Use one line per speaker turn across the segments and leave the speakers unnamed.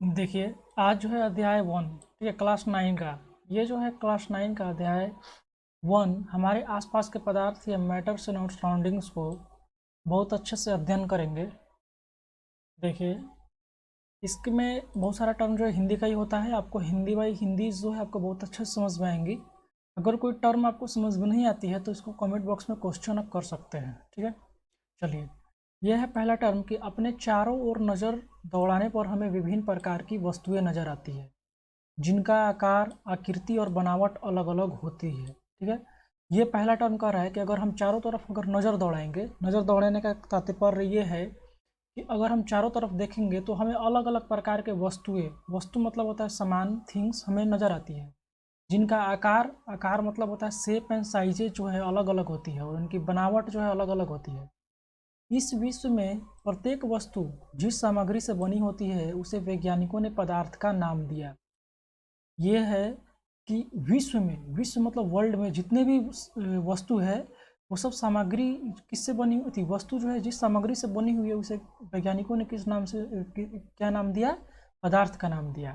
देखिए, आज जो है अध्याय 1, ठीक है, क्लास 9 का। ये जो है क्लास 9 का अध्याय 1 हमारे आसपास के पदार्थ या मैटर्स इन आवर सराउंडिंग्स को बहुत अच्छे से अध्ययन करेंगे। देखिए, इसके में बहुत सारा टर्म जो है हिंदी का ही होता है। आपको हिंदी बाई हिंदी जो है आपको बहुत अच्छे से समझ में आएंगी। अगर कोई टर्म आपको समझ में नहीं आती है तो इसको कमेंट बॉक्स में क्वेश्चन आप कर सकते हैं, ठीक है। चलिए, यह है पहला टर्म कि अपने चारों ओर नज़र दौड़ाने पर हमें विभिन्न प्रकार की वस्तुएं नज़र आती है जिनका आकार, आकृति और बनावट अलग-अलग होती है, ठीक है। ये पहला टर्म कह रहा है कि अगर हम चारों तरफ अगर नज़र दौड़ाएंगे, नज़र दौड़ाने का तात्पर्य ये है कि अगर हम चारों तरफ देखेंगे तो हमें अलग-अलग प्रकार के वस्तुएं, वस्तु मतलब होता है सामान, थिंग्स, हमें नज़र आती है जिनका आकार, आकार मतलब होता है शेप एंड साइजेज जो है अलग-अलग होती है और उनकी बनावट जो है अलग-अलग होती है। इस विश्व में प्रत्येक वस्तु जिस सामग्री से बनी होती है उसे वैज्ञानिकों ने पदार्थ का नाम दिया। ये है कि विश्व में, विश्व मतलब वर्ल्ड में जितने भी वस्तु है वो सब सामग्री किससे बनी हुई थी। वस्तु जो है जिस सामग्री से बनी हुई है उसे वैज्ञानिकों ने किस नाम से क्या नाम दिया? पदार्थ का नाम दिया।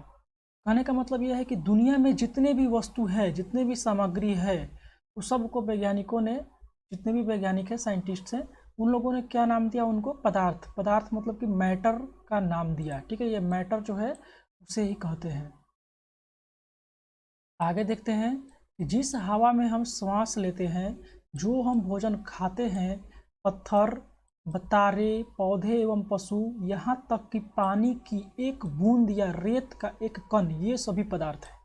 कहने का मतलब यह है कि दुनिया में जितने भी वस्तु है, जितने भी सामग्री है, उस सबको वैज्ञानिकों ने, जितने भी वैज्ञानिक है, साइंटिस्ट हैं, उन लोगों ने क्या नाम दिया? उनको पदार्थ, पदार्थ मतलब कि मैटर का नाम दिया, ठीक है। ये मैटर जो है उसे ही कहते हैं। आगे देखते हैं कि जिस हवा में हम सांस लेते हैं, जो हम भोजन खाते हैं, पत्थर, तारे, पौधे एवं पशु, यहाँ तक कि पानी की एक बूंद या रेत का एक कण, ये सभी पदार्थ है।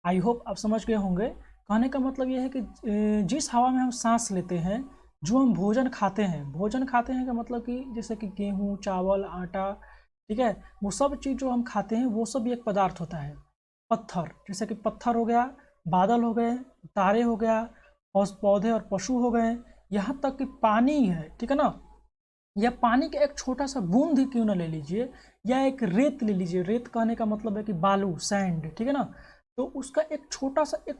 आई होप आप समझ गए होंगे। कहने का मतलब ये है कि जिस हवा में हम सांस लेते हैं, जो हम भोजन खाते हैं, भोजन खाते हैं का मतलब कि जैसे कि गेहूँ, चावल, आटा, ठीक है, वो सब चीज़ जो हम खाते हैं वो सब एक पदार्थ होता है। पत्थर, जैसे कि पत्थर हो गया, बादल हो गए, तारे हो गया, और पौधे और पशु हो गए, यहाँ तक कि पानी है, ठीक है ना। या पानी का एक छोटा सा बूंद ही क्यों ना ले लीजिए, या एक रेत ले लीजिए। रेत कहने का मतलब है कि बालू, सैंड, ठीक है ना। तो उसका एक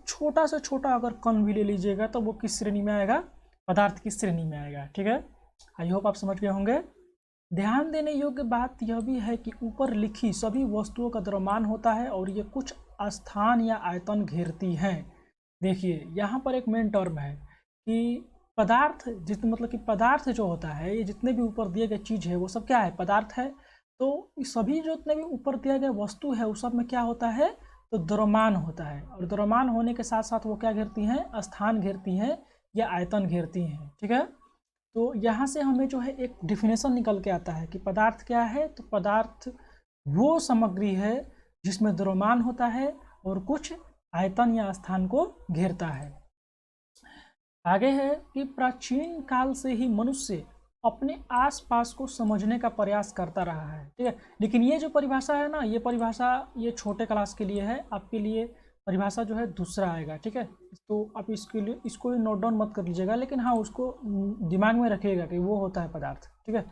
छोटा से छोटा अगर कण भी ले लीजिएगा तो वो किस श्रेणी में आएगा? पदार्थ की श्रेणी में आएगा, ठीक है। आई होप आप समझ गए होंगे। ध्यान देने योग्य बात यह भी है कि ऊपर लिखी सभी वस्तुओं का द्रव्यमान होता है और ये कुछ स्थान या आयतन घेरती हैं। देखिए, यहाँ पर एक मेन टर्म है कि पदार्थ, जितने मतलब कि पदार्थ जो होता है, ये जितने भी ऊपर दिए गए चीज़ है वो सब क्या है? पदार्थ है। तो ये सभी जो जितने भी ऊपर दिया गया वस्तु है उस सब में क्या होता है? तो द्रव्यमान होता है। और द्रव्यमान होने के साथ साथ वो क्या घेरती हैं? स्थान घेरती हैं या आयतन घेरती हैं, ठीक है। तो यहाँ से हमें जो है एक डिफिनेशन निकल के आता है कि पदार्थ क्या है। तो पदार्थ वो सामग्री है जिसमें द्रव्यमान होता है और कुछ आयतन या स्थान को घेरता है। आगे है कि प्राचीन काल से ही मनुष्य अपने आसपास को समझने का प्रयास करता रहा है, ठीक है। लेकिन ये जो परिभाषा है ना, ये परिभाषा ये छोटे क्लास के लिए है, आपके लिए परिभाषा जो है दूसरा आएगा, ठीक है। तो आप इसके लिए इसको नोट डाउन मत कर लीजिएगा, लेकिन हाँ उसको दिमाग में रखिएगा कि वो होता है पदार्थ, ठीक है।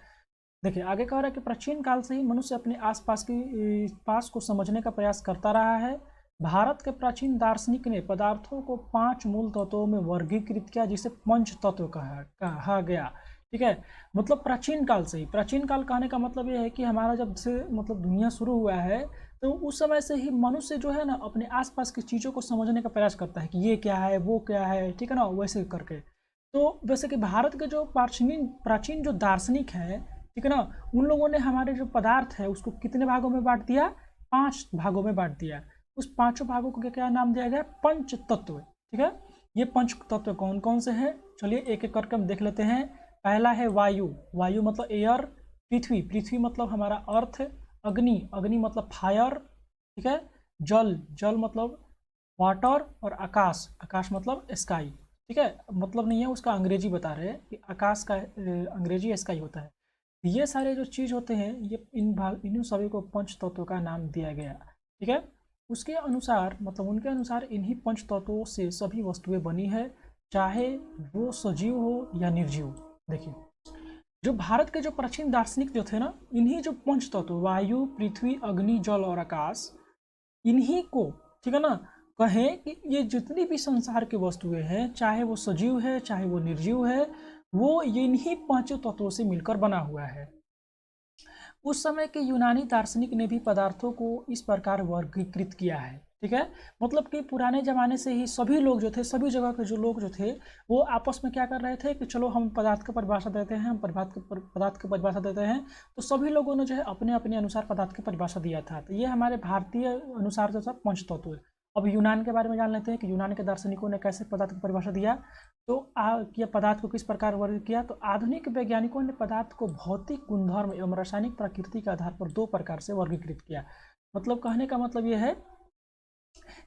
देखिए, आगे कह रहा है कि प्राचीन काल से ही मनुष्य अपने आसपास की पास को समझने का प्रयास करता रहा है। भारत के प्राचीन दार्शनिक ने पदार्थों को 5 मूल तत्वों में वर्गीकृत किया, जिसे पंच तत्व कहा गया, ठीक है। मतलब प्राचीन काल से ही, प्राचीन काल कहने का मतलब ये है कि हमारा जब से मतलब दुनिया शुरू हुआ है तो उस समय से ही मनुष्य जो है ना अपने आसपास की चीज़ों को समझने का प्रयास करता है कि ये क्या है, वो क्या है, ठीक है ना, वैसे करके। तो वैसे कि भारत के जो प्राचीन प्राचीन जो दार्शनिक हैं, ठीक है ना, उन लोगों ने हमारे जो पदार्थ है उसको कितने भागों में बांट दिया? 5 भागों में बांट दिया। उस पांचों भागों को क्या नाम दिया गया? पंच तत्व, ठीक है। ये पंच तत्व कौन कौन से हैं? चलिए एक एक करके हम देख लेते हैं। पहला है वायु, वायु मतलब एयर। पृथ्वी, पृथ्वी मतलब हमारा अर्थ। अग्नि, अग्नि मतलब फायर, ठीक है। जल, जल मतलब वाटर। और आकाश, आकाश मतलब स्काई, ठीक है। मतलब नहीं है उसका, अंग्रेजी बता रहे हैं कि आकाश का अंग्रेजी स्काई होता है। ये सारे जो चीज़ होते हैं ये इन सभी को पंच तत्वों का नाम दिया गया, ठीक है। उसके अनुसार मतलब उनके अनुसार इन्हीं पंच तत्वों से सभी वस्तुएं बनी है, चाहे वो सजीव हो या निर्जीव। देखिए, जो भारत के जो प्राचीन दार्शनिक जो थे ना, इन्हीं जो पंच तत्व वायु, पृथ्वी, अग्नि, जल और आकाश, इन्हीं को, ठीक है ना, कहें कि ये जितनी भी संसार की वस्तुएं हैं, चाहे वो सजीव है चाहे वो निर्जीव है, वो इन्हीं पांचों तत्वों से मिलकर बना हुआ है। उस समय के यूनानी दार्शनिक ने भी पदार्थों को इस प्रकार वर्गीकृत किया है। ठीक है, मतलब कि पुराने ज़माने से ही सभी लोग जो थे, सभी जगह के जो लोग जो थे, वो आपस में क्या कर रहे थे कि चलो हम पदार्थ की परिभाषा देते हैं, हम पदार्थ की परिभाषा देते हैं। तो सभी लोगों ने जो है अपने अपने अनुसार पदार्थ की परिभाषा दिया था। तो ये हमारे भारतीय अनुसार जो था पंचतत्व है। अब यूनान के बारे में जान लेते हैं कि यूनान के दार्शनिकों ने कैसे पदार्थ की परिभाषा दिया। तो किया पदार्थ को किस प्रकार वर्ग किया। तो आधुनिक वैज्ञानिकों ने पदार्थ को भौतिक गुणधर्म एवं रासायनिक प्रकृति के आधार पर 2 प्रकार से वर्गीकृत किया। मतलब कहने का मतलब ये है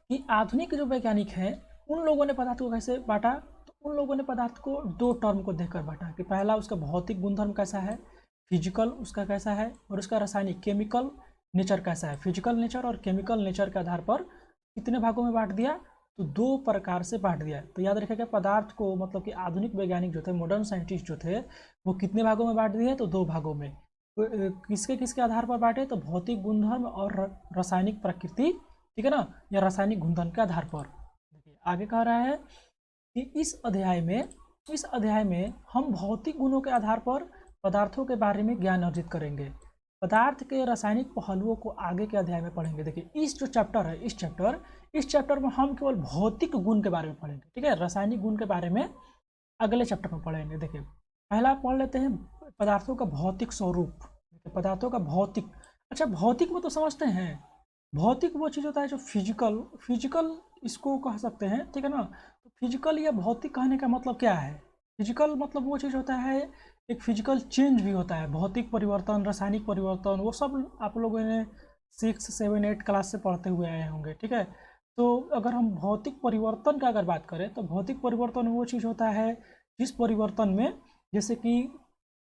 कि आधुनिक जो वैज्ञानिक हैं उन लोगों ने पदार्थ को कैसे बांटा। तो उन लोगों ने पदार्थ को 2 टर्म को देखकर बांटा कि पहला उसका भौतिक गुणधर्म कैसा है, फिजिकल उसका कैसा है, और उसका रासायनिक केमिकल नेचर कैसा है। फिजिकल नेचर और केमिकल नेचर के आधार पर कितने भागों में बांट दिया, तो 2 प्रकार से बांट दिया। तो याद रखिएगा पदार्थ को मतलब कि आधुनिक वैज्ञानिक जो थे, मॉडर्न साइंटिस्ट जो थे, वो कितने भागों में बांट दिए, तो 2 भागों में। किसके किसके आधार पर बांटे, तो भौतिक गुणधर्म और रासायनिक प्रकृति, ठीक है ना, या रासायनिक गुणधर्म के आधार पर। देखिए आगे कह रहा है कि इस अध्याय में हम भौतिक गुणों के आधार पर पदार्थों के बारे में ज्ञान अर्जित करेंगे। पदार्थ के रासायनिक पहलुओं को आगे के अध्याय में पढ़ेंगे। देखिए इस जो चैप्टर है, इस चैप्टर में हम केवल भौतिक गुण के बारे में पढ़ेंगे। ठीक है, रासायनिक गुण के बारे में अगले चैप्टर में पढ़ेंगे। देखिए पहला पढ़ लेते हैं पदार्थों का भौतिक स्वरूप। पदार्थों का भौतिक, अच्छा भौतिक में तो समझते हैं, भौतिक वो चीज़ होता है जो फिजिकल इसको कह सकते हैं। ठीक है ना, तो फिजिकल या भौतिक कहने का मतलब क्या है। फिजिकल मतलब वो चीज़ होता है, एक फिजिकल चेंज भी होता है, भौतिक परिवर्तन, रासायनिक परिवर्तन, वो सब आप लोगों ने 6, 7, 8 क्लास से पढ़ते हुए आए होंगे। ठीक है, तो अगर हम भौतिक परिवर्तन का अगर बात करें तो भौतिक परिवर्तन वो चीज़ होता है जिस परिवर्तन में जैसे कि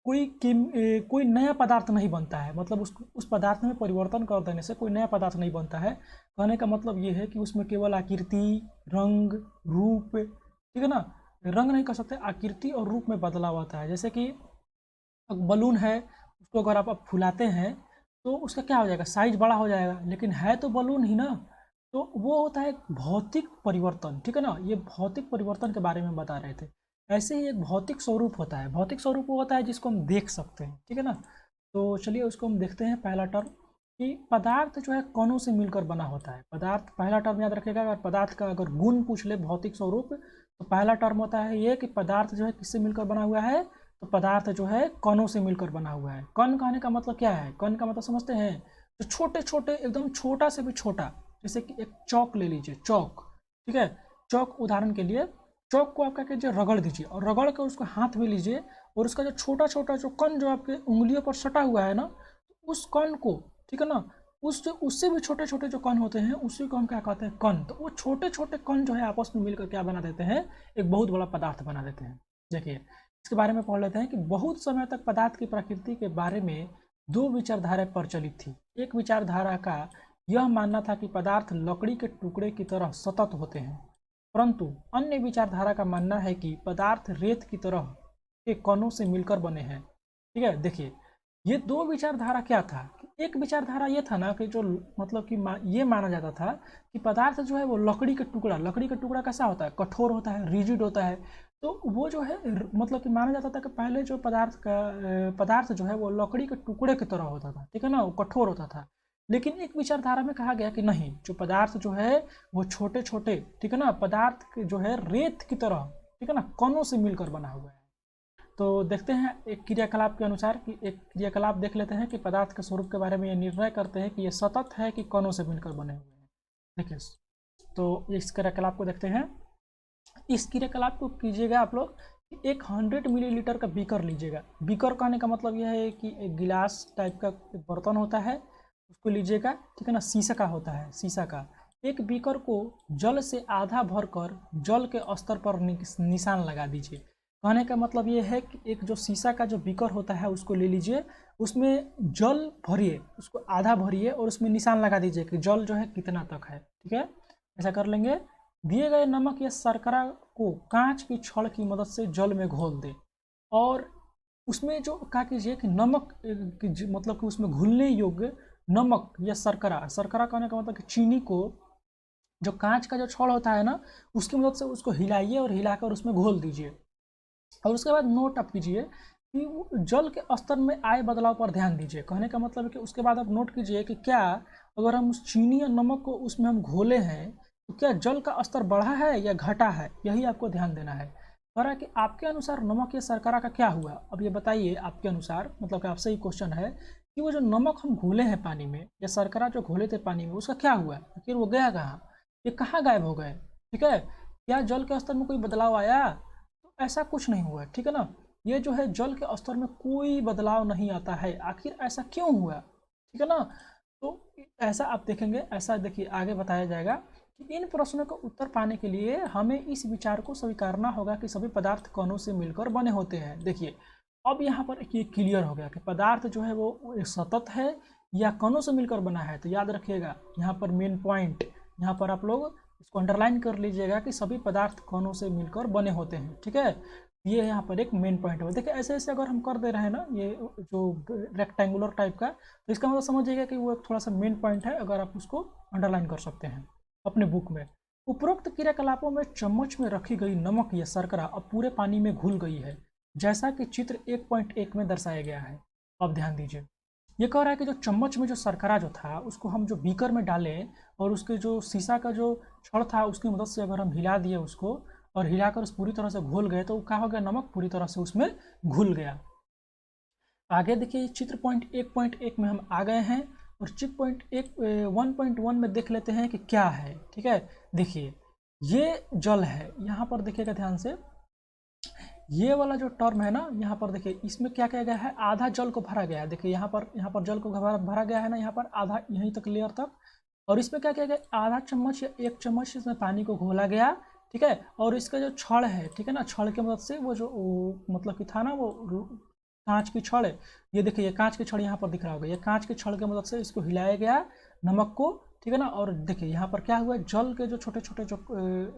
कोई नया पदार्थ नहीं बनता है, मतलब उस पदार्थ में परिवर्तन कर देने से कोई नया पदार्थ नहीं बनता है। कहने का मतलब ये है कि उसमें केवल आकृति, रंग, रूप, ठीक है ना, रंग नहीं कर सकते, आकृति और रूप में बदलाव होता है। जैसे कि बलून है, उसको अगर आप फुलाते हैं तो उसका क्या हो जाएगा, साइज बड़ा हो जाएगा, लेकिन है तो बलून ही ना। तो वो होता है भौतिक परिवर्तन। ठीक है ना, ये भौतिक परिवर्तन के बारे में बता रहे थे। ऐसे ही एक भौतिक स्वरूप होता है। भौतिक स्वरूप वो होता है जिसको हम देख सकते हैं। ठीक है ना, तो चलिए उसको हम देखते हैं। पहला टर्म कि पदार्थ जो है कणों से मिलकर बना होता है। पदार्थ, पहला टर्म याद रखिएगा, अगर पदार्थ का अगर गुण पूछ ले भौतिक स्वरूप, तो पहला टर्म होता है ये कि पदार्थ जो है किससे मिलकर बना हुआ है, तो पदार्थ जो है कणों से मिलकर बना हुआ है। कण कहने का मतलब क्या है, कण का मतलब समझते हैं, तो छोटे छोटे, एकदम छोटा से भी छोटा, जैसे कि एक चौक ले लीजिए, चौक, ठीक है, चौक उदाहरण के लिए, चौक को आप क्या कीजिए, रगड़ दीजिए, और रगड़ कर उसको हाथ में लीजिए, और उसका जो छोटा छोटा जो कण जो आपके उंगलियों पर सटा हुआ है ना, उस कण को, ठीक है ना, उससे भी छोटे छोटे जो कण होते हैं उसी को हम क्या कहते हैं, कण। तो वो छोटे छोटे कण जो है आपस में मिलकर क्या बना देते हैं, एक बहुत बड़ा पदार्थ बना देते हैं। देखिए इसके बारे में पढ़ लेते हैं कि बहुत समय तक पदार्थ की प्रकृति के बारे में 2 विचारधाराएं प्रचलित थी। एक विचारधारा का यह मानना था कि पदार्थ लकड़ी के टुकड़े की तरह सतत होते हैं, परंतु अन्य विचारधारा का मानना है कि पदार्थ रेत की तरह के कणों से मिलकर बने हैं। ठीक है, देखिए ये 2 विचारधारा क्या था। एक विचारधारा ये था ना कि जो मतलब कि ये माना जाता था कि पदार्थ जो है वो लकड़ी का टुकड़ा कैसा होता है, कठोर होता है, रिजिड होता है। तो वो जो है मतलब कि माना जाता था कि पहले जो पदार्थ जो है वो लकड़ी के टुकड़े की तरह होता था। ठीक है ना, वो कठोर होता था। लेकिन एक विचारधारा में कहा गया कि नहीं, जो पदार्थ जो है वो छोटे छोटे, ठीक है ना, पदार्थ जो है रेत की तरह, ठीक है ना, कणों से मिलकर बना हुआ है। तो देखते हैं एक क्रियाकलाप के अनुसार कि एक क्रियाकलाप देख लेते हैं कि पदार्थ के स्वरूप के बारे में ये निर्णय करते हैं कि ये सतत है कि कणों से मिलकर बने हुए हैं। देखिए तो इस क्रियाकलाप को देखते हैं। इस क्रियाकलाप को कीजिएगा आप लोग, एक 100 मिलीलीटर का बीकर लीजिएगा। बीकर कहने का मतलब यह है कि एक गिलास टाइप का एक बर्तन होता है, उसको लीजिएगा, ठीक है ना, शीशा का होता है, शीशा का। एक बीकर को जल से आधा भरकर जल के स्तर पर निशान लगा दीजिए। कहने का मतलब ये है कि एक जो शीशा का जो बीकर होता है उसको ले लीजिए, उसमें जल भरिए, उसको आधा भरिए और उसमें निशान लगा दीजिए कि जल जो है कितना तक है। ठीक है, ऐसा कर लेंगे। दिए गए नमक या शर्करा को कांच की छड़ की मदद से जल में घोल दें, और उसमें जो क्या कीजिए कि नमक मतलब कि उसमें घुलने योग्य नमक या शर्करा कहने का मतलब कि चीनी को, जो कांच का जो छड़ होता है ना, उसकी मदद से उसको हिलाइए और हिलाकर उसमें घोल दीजिए। और उसके बाद नोट आप कीजिए कि वो जल के स्तर में आए बदलाव पर ध्यान दीजिए। कहने का मतलब है कि उसके बाद आप नोट कीजिए कि क्या अगर हम उस चीनी या नमक को उसमें हम घोले हैं तो क्या जल का स्तर बढ़ा है या घटा है, यही आपको ध्यान देना है। कह रहा है कि आपके अनुसार नमक या शर्करा का क्या हुआ। अब ये बताइए आपके अनुसार, मतलब कि आपसे ही क्वेश्चन है कि वो जो नमक हम घोले हैं पानी में या शर्करा जो घोले थे पानी में, उसका क्या हुआ, आखिर वो गया कहाँ, ये कहाँ गायब हो गए। ठीक है, क्या जल के स्तर में कोई बदलाव आया, तो ऐसा कुछ नहीं हुआ। ठीक है ना, ये जो है जल के स्तर में कोई बदलाव नहीं आता है, आखिर ऐसा क्यों हुआ। ठीक है ना, तो ऐसा आप देखेंगे, ऐसा देखिए आगे बताया जाएगा कि इन प्रश्नों का उत्तर पाने के लिए हमें इस विचार को स्वीकारना होगा कि सभी पदार्थ कणों से मिलकर बने होते हैं। देखिए अब यहाँ पर ये क्लियर हो गया कि पदार्थ जो है वो एक सतत है या कणों से मिलकर बना है। तो याद रखिएगा यहाँ पर मेन पॉइंट, यहाँ पर आप लोग इसको अंडरलाइन कर लीजिएगा कि सभी पदार्थ कणों से मिलकर बने होते हैं। ठीक है, ये यहाँ पर एक मेन पॉइंट है। देखिए ऐसे ऐसे अगर हम कर दे रहे हैं ना, ये जो रेक्टेंगुलर टाइप का, तो इसका मतलब समझिएगा कि वो एक थोड़ा सा मेन पॉइंट है, अगर आप उसको अंडरलाइन कर सकते हैं अपने बुक में। उपरोक्त क्रियाकलापों में चम्मच में रखी गई नमक या शर्करा अब पूरे पानी में घुल गई है, जैसा कि चित्र 1.1 में दर्शाया गया है। अब ध्यान दीजिए, ये कह रहा है कि जो चम्मच में जो शर्करा जो था उसको हम जो बीकर में डालें और उसके जो शीशा का जो छड़ था उसकी मदद से अगर हम हिला दिए उसको और हिलाकर उस पूरी तरह से घुल गए, तो क्या हो गया, नमक पूरी तरह से उसमें घुल गया। आगे देखिए चित्र पॉइंट 1.1 में हम आ गए हैं और चित्र पॉइंट 1.1 में देख लेते हैं कि क्या है। ठीक है, देखिए ये जल है, यहाँ पर देखिएगा ध्यान से, ये वाला जो टर्म है ना, यहाँ पर देखिए इसमें क्या किया गया है, आधा जल को भरा गया है। देखिए यहाँ पर जल को भरा गया है ना, यहाँ पर आधा, यहीं तक लेयर तक। और इसमें क्या किया गया, आधा चम्मच या 1 चम्मच इसमें पानी को घोला गया। ठीक है, और इसका जो छड़ है, ठीक है ना, छड़ की मदद से वो जो मतलब कि था ना वो कांच की छड़ है, ये देखिए ये कांच की छड़ यहाँ पर दिख रहा होगा, ये कांच की छड़ की मदद से इसको हिलाया गया नमक को। ठीक है ना, और देखिए यहाँ पर क्या हुआ, जल के जो छोटे छोटे जो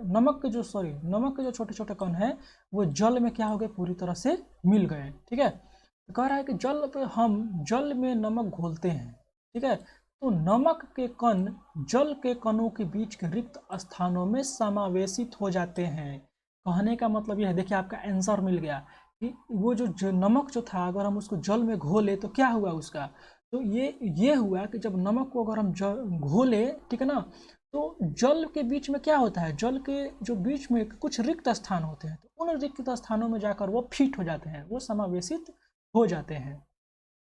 नमक के जो छोटे छोटे कण हैं वो जल में क्या हो गए, पूरी तरह से मिल गए। ठीक है, तो कह रहा है कि हम जल में नमक घोलते हैं। ठीक है, तो नमक के कण जल के कणों के बीच के रिक्त स्थानों में समावेशित हो जाते हैं। कहने का मतलब यह है, देखिए आपका आंसर मिल गया कि वो जो नमक जो था अगर हम उसको जल में घोले तो क्या हुआ उसका, तो ये हुआ कि जब नमक को अगर हम घोले, ठीक है ना, तो जल के बीच में क्या होता है, जल के जो बीच में कुछ रिक्त स्थान होते हैं, तो उन रिक्त स्थानों में जाकर वो फिट हो जाते हैं, वो समावेशित हो जाते हैं।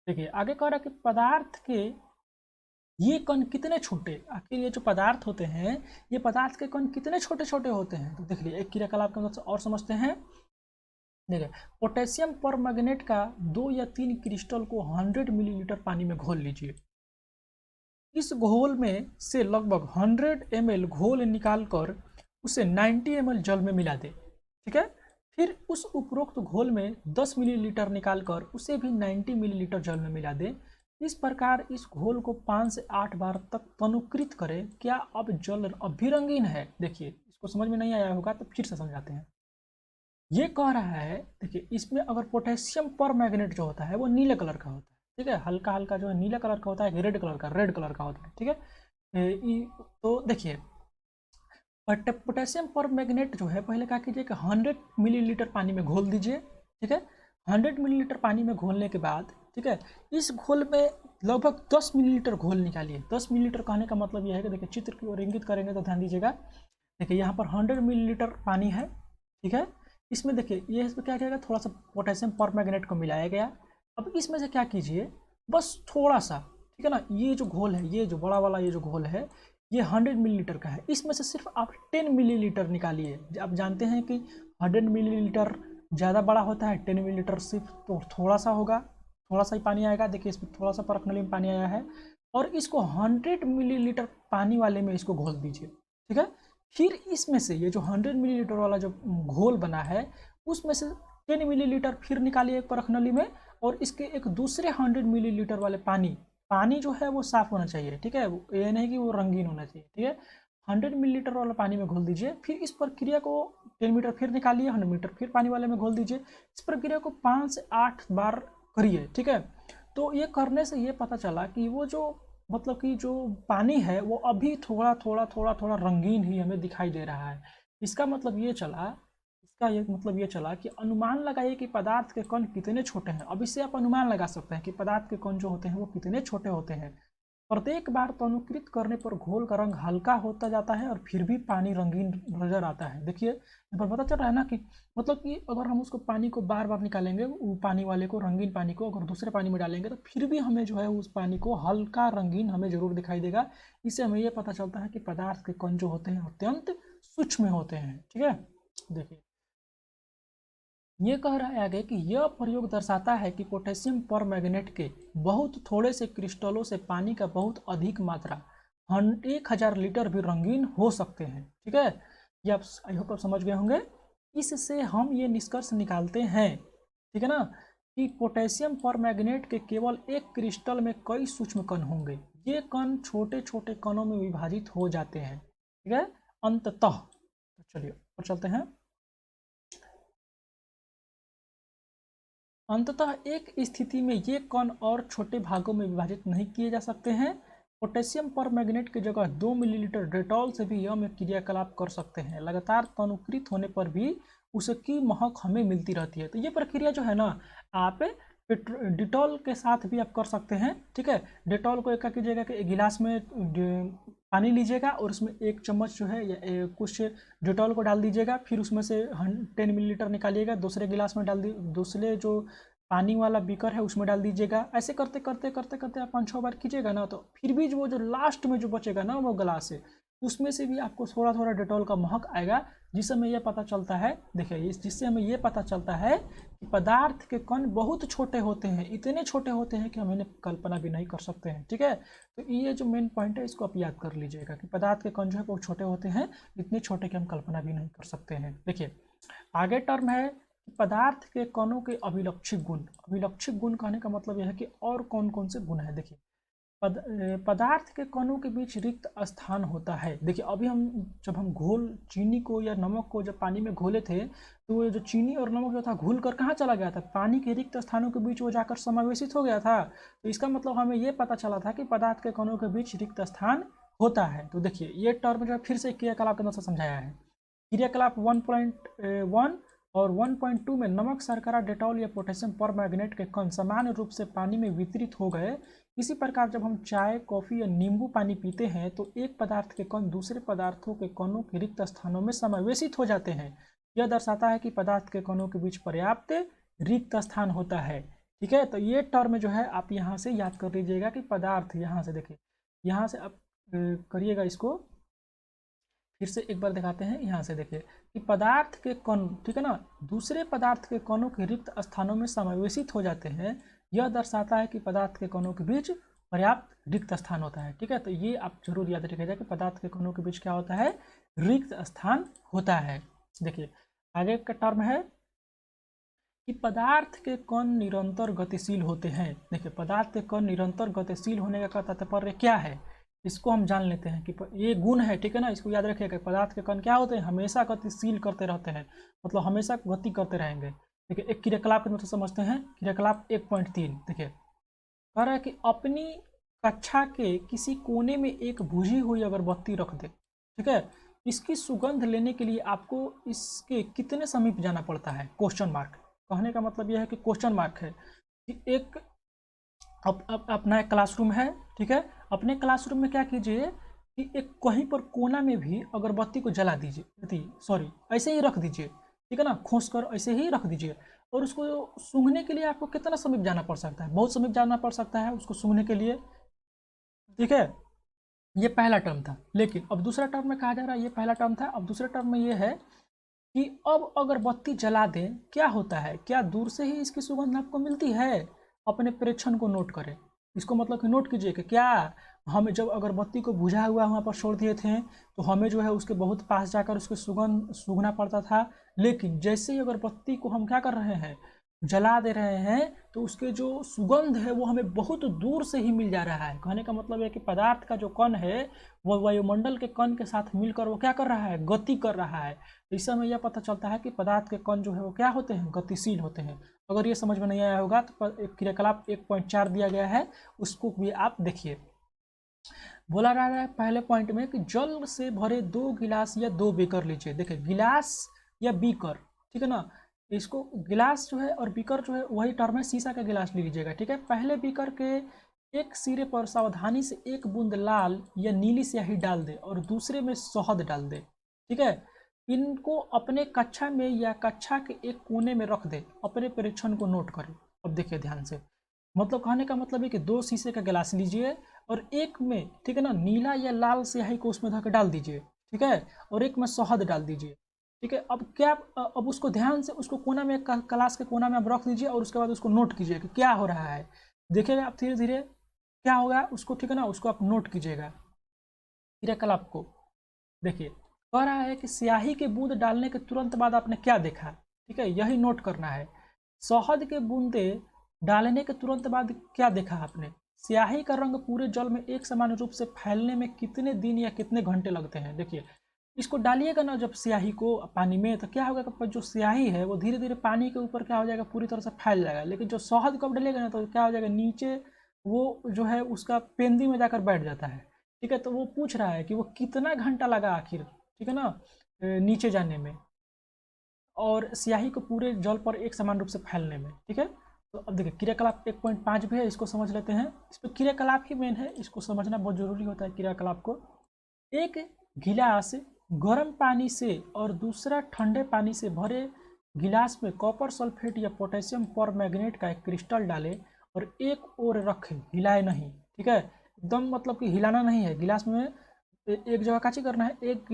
देखिए आगे कह रहा है कि पदार्थ के ये कण कितने छोटे, आखिर ये जो पदार्थ होते हैं ये पदार्थ के कण कितने छोटे छोटे होते हैं। तो देखिए एक क्रियाकलाप के मदद से और समझते हैं। देखिए पोटेशियम परमैंगनेट का 2 या 3 क्रिस्टल को 100 मिलीलीटर पानी में घोल लीजिए। इस घोल में से लगभग 100 ml घोल निकालकर उसे 90 ml जल में मिला दें। ठीक है, फिर उस उपरोक्त घोल में 10 मिलीलीटर निकालकर उसे भी 90 मिलीलीटर जल में मिला दें। इस प्रकार इस घोल को 5 से 8 बार तक तनुकृत करें। क्या अब जल अब भी रंगीन है। देखिए इसको समझ में नहीं आया होगा तो फिर से समझाते हैं। ये कह रहा है, देखिए इसमें अगर पोटेशियम परमैंगनेट जो होता है वो नीले कलर का होता है। ठीक है, हल्का हल्का जो है नीले कलर का होता है, रेड कलर का होता है। ठीक है, तो देखिए पोटेशियम परमैंगनेट जो है, पहले क्या कीजिए कि 100 मिलीलीटर पानी में घोल दीजिए। ठीक है, 100 मिलीलीटर पानी में घोलने के बाद, ठीक है, इस घोल में लगभग 10 मिलीलीटर घोल निकालिए। 10 मिलीलीटर कहने का मतलब यह है कि देखिए चित्र की ओर इंगित करेंगे तो ध्यान दीजिएगा। देखिए यहाँ पर 100 मिलीलीटर पानी है। ठीक है, इसमें देखिए ये इसमें क्या किया गया, थोड़ा सा पोटेशियम परमैंगनेट को मिलाया गया। अब इसमें से क्या कीजिए, बस थोड़ा सा, ठीक है ना, ये जो घोल है, ये जो बड़ा वाला ये जो घोल है ये 100 मिलीलीटर का है, इसमें से सिर्फ आप 10 मिलीलीटर निकालिए। आप जानते हैं कि 100 मिलीलीटर ज़्यादा बड़ा होता है, 10 मिलीलीटर सिर्फ तो थोड़ा सा होगा, थोड़ा सा ही पानी आएगा। देखिए इसमें थोड़ा सा परख नली में पानी आया है और इसको 100 मिलीलीटर पानी वाले में इसको घोल दीजिए। ठीक है, फिर इसमें से ये जो 100 मिलीलीटर वाला जो घोल बना है उसमें से 10 मिलीलीटर फिर निकालिए एक परख नली में, और इसके एक दूसरे 100 मिलीलीटर वाले पानी जो है वो साफ होना चाहिए। ठीक है, ये नहीं कि वो रंगीन होना चाहिए। ठीक है, 100 मिलीलीटर वाला पानी में घोल दीजिए। फिर इस प्रक्रिया को 10 मीटर फिर निकालिए, 100 मीटर फिर पानी वाले में घोल दीजिए। इस प्रक्रिया को 5 से 8 बार करिए। ठीक है, तो ये करने से ये पता चला कि वो जो मतलब कि जो पानी है वो अभी थोड़ा थोड़ा रंगीन ही हमें दिखाई दे रहा है। इसका मतलब ये चला का ये मतलब ये चला कि अनुमान लगाइए कि पदार्थ के कण कितने छोटे हैं। अब इससे आप अनुमान लगा सकते हैं कि पदार्थ के कण जो होते हैं वो कितने छोटे होते हैं। प्रत्येक बार तनुकृत करने पर घोल का रंग हल्का होता जाता है और फिर भी पानी रंगीन नजर आता है। देखिए यहाँ पर पता चल रहा है ना कि मतलब कि अगर हम उसको पानी को बार बार निकालेंगे, वो पानी वाले को, रंगीन पानी को अगर दूसरे पानी में डालेंगे तो फिर भी हमें जो है उस पानी को हल्का रंगीन हमें जरूर दिखाई देगा। इससे हमें ये पता चलता है कि पदार्थ के कण जो होते हैं अत्यंत सूक्ष्म होते हैं। ठीक है, देखिए ये कह रहा है आगे कि यह प्रयोग दर्शाता है कि पोटेशियम परमैंगनेट के बहुत थोड़े से क्रिस्टलों से पानी का बहुत अधिक मात्रा 1000 लीटर भी रंगीन हो सकते हैं। ठीक है, ये आप आई होप आप समझ गए होंगे। इससे हम ये निष्कर्ष निकालते हैं, ठीक है ना, कि पोटेशियम परमैंगनेट के केवल एक क्रिस्टल में कई सूक्ष्म कण होंगे। ये कण छोटे छोटे कणों में विभाजित हो जाते हैं। ठीक है, अंततः। तो चलिए और चलते हैं। अंततः एक स्थिति में ये कण और छोटे भागों में विभाजित नहीं किए जा सकते हैं। पोटेशियम परमैंगनेट की जगह 2 मिलीलीटर डेटॉल से भी यम क्रियाकलाप कर सकते हैं। लगातार तनुकृत होने पर भी उसकी महक हमें मिलती रहती है। तो ये प्रक्रिया जो है ना, आप डिटॉल के साथ भी आप कर सकते हैं। ठीक है, डिटॉल को क्या कीजिएगा कि एक गिलास में पानी लीजिएगा और उसमें 1 चम्मच जो है या कुछ डिटॉल को डाल दीजिएगा, फिर उसमें से 10 मिलीलीटर निकालिएगा, दूसरे गिलास में डाल दी, दूसरे जो पानी वाला बीकर है उसमें डाल दीजिएगा। ऐसे करते करते करते करते आप 5-6 बार कीजिएगा ना, तो फिर भी वो जो लास्ट में जो बचेगा ना वो गिलास है, उसमें से भी आपको थोड़ा थोड़ा डेटॉल का महक आएगा। जिससे हमें यह पता चलता है, देखिए जिससे हमें ये पता चलता है कि पदार्थ के कण बहुत छोटे होते हैं, इतने छोटे होते हैं कि हम इन्हें कल्पना भी नहीं कर सकते हैं। ठीक है, तो ये जो मेन पॉइंट है इसको आप याद कर लीजिएगा कि पदार्थ के कण जो है बहुत छोटे होते हैं, इतने छोटे कि हम कल्पना भी नहीं कर सकते हैं। देखिए आगे टर्म है पदार्थ के कणों के अभिलक्षित गुण। अभिलक्षित गुण कहने का मतलब यह है कि और कौन कौन से गुण है। देखिए पदार्थ के कणों के बीच रिक्त स्थान होता है। देखिए अभी हम जब हम घोल चीनी को या नमक को जब पानी में घोले थे, तो ये जो चीनी और नमक जो था घुल कर कहाँ चला गया था, पानी के रिक्त स्थानों के बीच वो जाकर समावेशित हो गया था। तो इसका मतलब हमें ये पता चला था कि पदार्थ के कणों के बीच रिक्त स्थान होता है। तो देखिए ये टर्म जो है फिर से क्रियाकलाप के अंदर समझाया है। क्रियाकलाप 1.1 और 1.2 में नमक, शर्करा, डेटॉल या पोटेशियम परमैंगनेट के कण समान रूप से पानी में वितरित हो गए। इसी प्रकार जब हम चाय, कॉफी या नींबू पानी पीते हैं तो एक पदार्थ के कण दूसरे पदार्थों के कणों के रिक्त स्थानों में समावेशित हो जाते हैं। यह दर्शाता है कि पदार्थ के कणों के बीच पर्याप्त रिक्त स्थान होता है। ठीक है, तो ये टर्म जो है आप यहाँ से याद कर लीजिएगा कि पदार्थ, यहाँ से देखिए, यहाँ से आप करिएगा इसको, फिर से एक बार दिखाते हैं। यहाँ से देखिए कि पदार्थ के कण, ठीक है ना, दूसरे पदार्थ के कणों के रिक्त स्थानों में समावेशित हो जाते हैं। यह दर्शाता है कि पदार्थ के कणों के बीच पर्याप्त रिक्त स्थान होता है। ठीक है, तो ये आप जरूर याद रखिएगा कि पदार्थ के कणों के बीच क्या होता है, रिक्त स्थान होता है। देखिए आगे का टर्म है कि पदार्थ के कण निरंतर गतिशील होते हैं। देखिए पदार्थ के कण निरंतर गतिशील होने का तात्पर्य क्या है, इसको हम जान लेते हैं कि ये गुण है। ठीक है ना, इसको याद रखिएगा। पदार्थ के कण क्या होते हैं, हमेशा गतिशील करते रहते हैं, मतलब हमेशा गति करते रहेंगे। देखिए एक क्रियाकलाप के मतलब समझते हैं। क्रियाकलाप 1.3 देखिए कह रहा है कि अपनी कक्षा के किसी कोने में एक बुझी हुई अगरबत्ती रख दे। ठीक है, इसकी सुगंध लेने के लिए आपको इसके कितने समीप जाना पड़ता है, क्वेश्चन मार्क। कहने का मतलब यह है कि क्वेश्चन मार्क है कि एक अपना एक क्लासरूम है। ठीक है, अपने क्लासरूम में क्या कीजिए कि एक कहीं पर कोना में भी अगरबत्ती को जला दीजिए, सॉरी ऐसे ही रख दीजिए। ठीक है ना, खोस कर ऐसे ही रख दीजिए, और उसको सूंघने के लिए आपको कितना समीप जाना पड़ सकता है, बहुत समीप जाना पड़ सकता है उसको सूंघने के लिए। ठीक है, ये पहला टर्म था। लेकिन अब दूसरा टर्म में कहा जा रहा है, ये पहला टर्म था, अब दूसरे टर्म में ये है कि अब अगर बत्ती जला दें क्या होता है, क्या दूर से ही इसकी सुगंध आपको मिलती है। अपने प्रेक्षण को नोट करें, इसको मतलब कि नोट कीजिए कि क्या हम जब अगरबत्ती को बुझा हुआ वहाँ पर छोड़ दिए थे तो हमें जो है उसके बहुत पास जाकर उसकी सुगंध सूंघना पड़ता था। लेकिन जैसे ही अगरबत्ती को हम क्या कर रहे हैं, जला दे रहे हैं, तो उसके जो सुगंध है वो हमें बहुत दूर से ही मिल जा रहा है। कहने का मतलब है कि पदार्थ का जो कण है वो वायुमंडल के कण के साथ मिलकर वो क्या कर रहा है, गति कर रहा है। इससे हमें यह पता चलता है कि पदार्थ के कण जो है वो क्या होते हैं, गतिशील होते हैं। अगर ये समझ में नहीं आया होगा तो एक क्रियाकलाप 1.4 दिया गया है, उसको भी आप देखिए। बोला जा रहा है पहले पॉइंट में कि जल से भरे 2 गिलास या 2 बीकर लीजिए। देखिए गिलास या बीकर ठीक है ना। इसको गिलास जो है और बीकर जो है वही टर्म है, शीशा का गिलास ले लीजिएगा, ठीक है। पहले बीकर के एक सिरे पर सावधानी से एक बूंद लाल या नीली स्याही डाल दे और दूसरे में शहद डाल दे, ठीक है। इनको अपने कक्षा में या कक्षा के एक कोने में रख दे, अपने परीक्षण को नोट करें। अब देखिए ध्यान से, मतलब कहने का मतलब है कि 2 शीशे का गिलास लीजिए और एक में, ठीक है ना, नीला या लाल स्याही को उसमें धो के डाल दीजिए, ठीक है, और एक में शहद डाल दीजिए, ठीक है। अब क्या, अब उसको ध्यान से उसको कोना में, क्लास के कोना में आप रख दीजिए और उसके बाद उसको नोट कीजिए कि क्या हो रहा है। देखिएगा आप धीरे धीरे क्या होगा उसको, ठीक है ना, उसको आप नोट कीजिएगा क्रियाकलाप को। देखिए कह रहा है कि स्याही के बूंद डालने के तुरंत बाद आपने क्या देखा, ठीक है, यही नोट करना है। शहद के बूंदे डालने के तुरंत बाद क्या देखा आपने। स्याही का रंग पूरे जल में एक समान रूप से फैलने में कितने दिन या कितने घंटे लगते हैं। देखिए इसको डालिएगा ना जब स्याही को पानी में, तो क्या होगा कि जो स्याही है वो धीरे धीरे पानी के ऊपर क्या हो जाएगा, पूरी तरह से फैल जाएगा। लेकिन जो शहद को डालेगा ना तो क्या हो जाएगा, नीचे वो जो है उसका पेंदी में जाकर बैठ जाता है, ठीक है। तो वो पूछ रहा है कि वो कितना घंटा लगा आखिर, ठीक है ना, नीचे जाने में और स्याही को पूरे जल पर एक समान रूप से फैलने में, ठीक है। तो अब देखिए क्रियाकलाप 1.5 भी है, इसको समझ लेते हैं। इस पर क्रियाकलाप ही मेन है, इसको समझना बहुत जरूरी होता है क्रियाकलाप को। एक गिलास गर्म पानी से और दूसरा ठंडे पानी से भरे गिलास में कॉपर सल्फेट या पोटेशियम परमैंगनेट का एक क्रिस्टल डालें और एक ओर रखें, हिलाए नहीं, ठीक है। एकदम मतलब कि हिलाना नहीं है। गिलास में एक जगह काची करना है, एक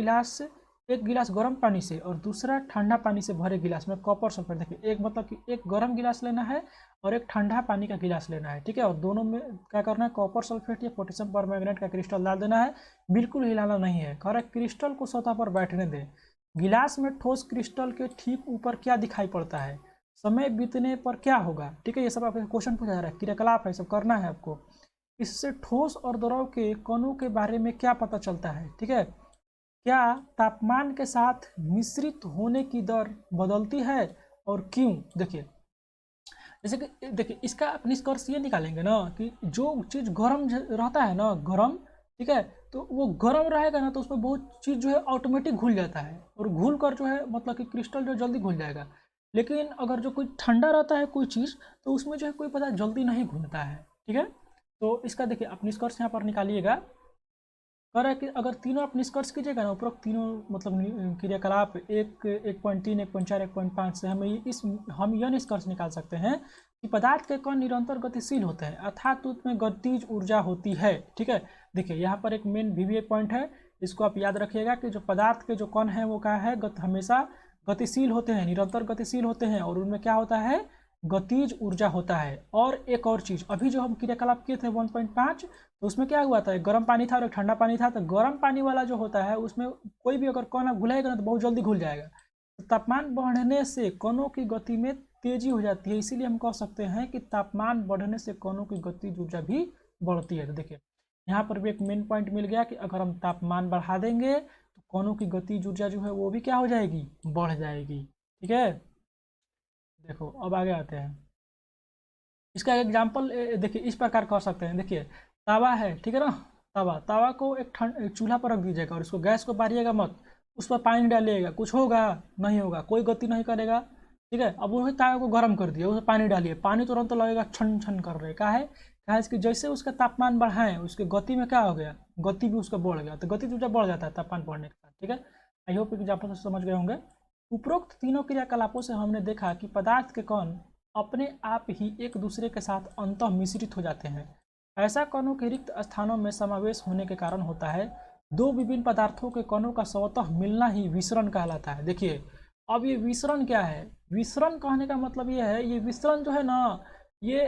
गिलास गर्म पानी से और दूसरा ठंडा पानी से भरे गिलास में कॉपर सल्फेट, देखिए एक मतलब कि एक गर्म गिलास लेना है और एक ठंडा पानी का गिलास लेना है, ठीक है। और दोनों में क्या करना है, कॉपर सल्फेट या पोटेशियम परमैंगनेट का क्रिस्टल डाल देना है, बिल्कुल हिलाना नहीं है। कह रहा है क्रिस्टल को सतह पर बैठने दें। गिलास में ठोस क्रिस्टल के ठीक ऊपर क्या दिखाई पड़ता है, समय बीतने पर क्या होगा, ठीक है। ये सब आपको क्वेश्चन पूछा जा रहा है, क्रियाकलाप है, सब करना है आपको। इससे ठोस और द्रव के कणों के बारे में क्या पता चलता है, ठीक है। क्या तापमान के साथ मिश्रित होने की दर बदलती है और क्यों। देखिए जैसे कि देखिए इसका निष्कर्ष ये निकालेंगे ना कि जो चीज़ गर्म रहता है ना, गर्म, ठीक है, तो वो गर्म रहेगा ना तो उसमें बहुत चीज़ जो है ऑटोमेटिक घुल जाता है और घुल कर जो है मतलब कि क्रिस्टल जो जल्दी घुल जाएगा। लेकिन अगर जो कोई ठंडा रहता है कोई चीज़ तो उसमें जो है कोई पता जल्दी नहीं घुलता है, ठीक है। तो इसका देखिए आप निष्कर्ष यहाँ पर निकालिएगा। कह रहा है कि अगर तीनों आप निष्कर्ष कीजिएगा ना, उपरोक्त तीनों मतलब क्रियाकलाप 1.3, 1.4, 1.5 से हम यह निष्कर्ष निकाल सकते हैं कि पदार्थ के कण निरंतर गतिशील होते हैं अर्थात उसमें गतिज ऊर्जा होती है, ठीक है। देखिए यहाँ पर एक मेन वीवीए पॉइंट है, इसको आप याद रखिएगा कि जो पदार्थ के जो कण हैं वो क्या है, हमेशा गतिशील होते हैं, निरंतर गतिशील होते हैं और उनमें क्या होता है, गतिज ऊर्जा होता है। और एक और चीज़, अभी जो हम क्रियाकलाप किए थे 1.5, तो उसमें क्या हुआ था, एक गर्म पानी था और एक ठंडा पानी था। तो गर्म पानी वाला जो होता है उसमें कोई भी अगर कण आप घुलाएगा ना तो बहुत जल्दी घुल जाएगा। तो तापमान बढ़ने से कणों की गति में तेजी हो जाती है, इसीलिए हम कह सकते हैं कि तापमान बढ़ने से कणों की गतिज ऊर्जा भी बढ़ती है। तो देखिए यहाँ पर भी एक मेन पॉइंट मिल गया कि अगर हम तापमान बढ़ा देंगे तो कणों की गतिज ऊर्जा जो है वो भी क्या हो जाएगी, बढ़ जाएगी, ठीक है। देखो अब आगे आते हैं, इसका एग्जाम्पल देखिए इस प्रकार कर सकते हैं। देखिए तावा है, ठीक है ना, तावा को एक चूल्हा पर रख दीजिएगा और इसको गैस को बारिएगा मत, उस पर पानी डालिएगा, कुछ होगा नहीं होगा, कोई गति नहीं करेगा, ठीक है। अब वही तावा को गर्म कर दिया, उसमें पानी डालिए, पानी तुरंत तो लगेगा छन छन कर रहे, क्या है, इसकी जैसे उसका तापमान बढ़ाएं उसकी गति में क्या हो गया, गति भी उसका बढ़ गया। तो गति ऊर्जा बढ़ जाता है तापमान बढ़ने के साथ, ठीक है। आई होप एग्जाम्पल से समझ गए होंगे। उपरोक्त तीनों क्रियाकलापों से हमने देखा कि पदार्थ के कण अपने आप ही एक दूसरे के साथ अंतः मिश्रित हो जाते हैं। ऐसा कणों के रिक्त स्थानों में समावेश होने के कारण होता है। दो विभिन्न पदार्थों के कणों का स्वतः मिलना ही विसरण कहलाता है। देखिए अब ये विसरण क्या है, विसरण कहने का मतलब ये है, ये विसरण जो है ना ये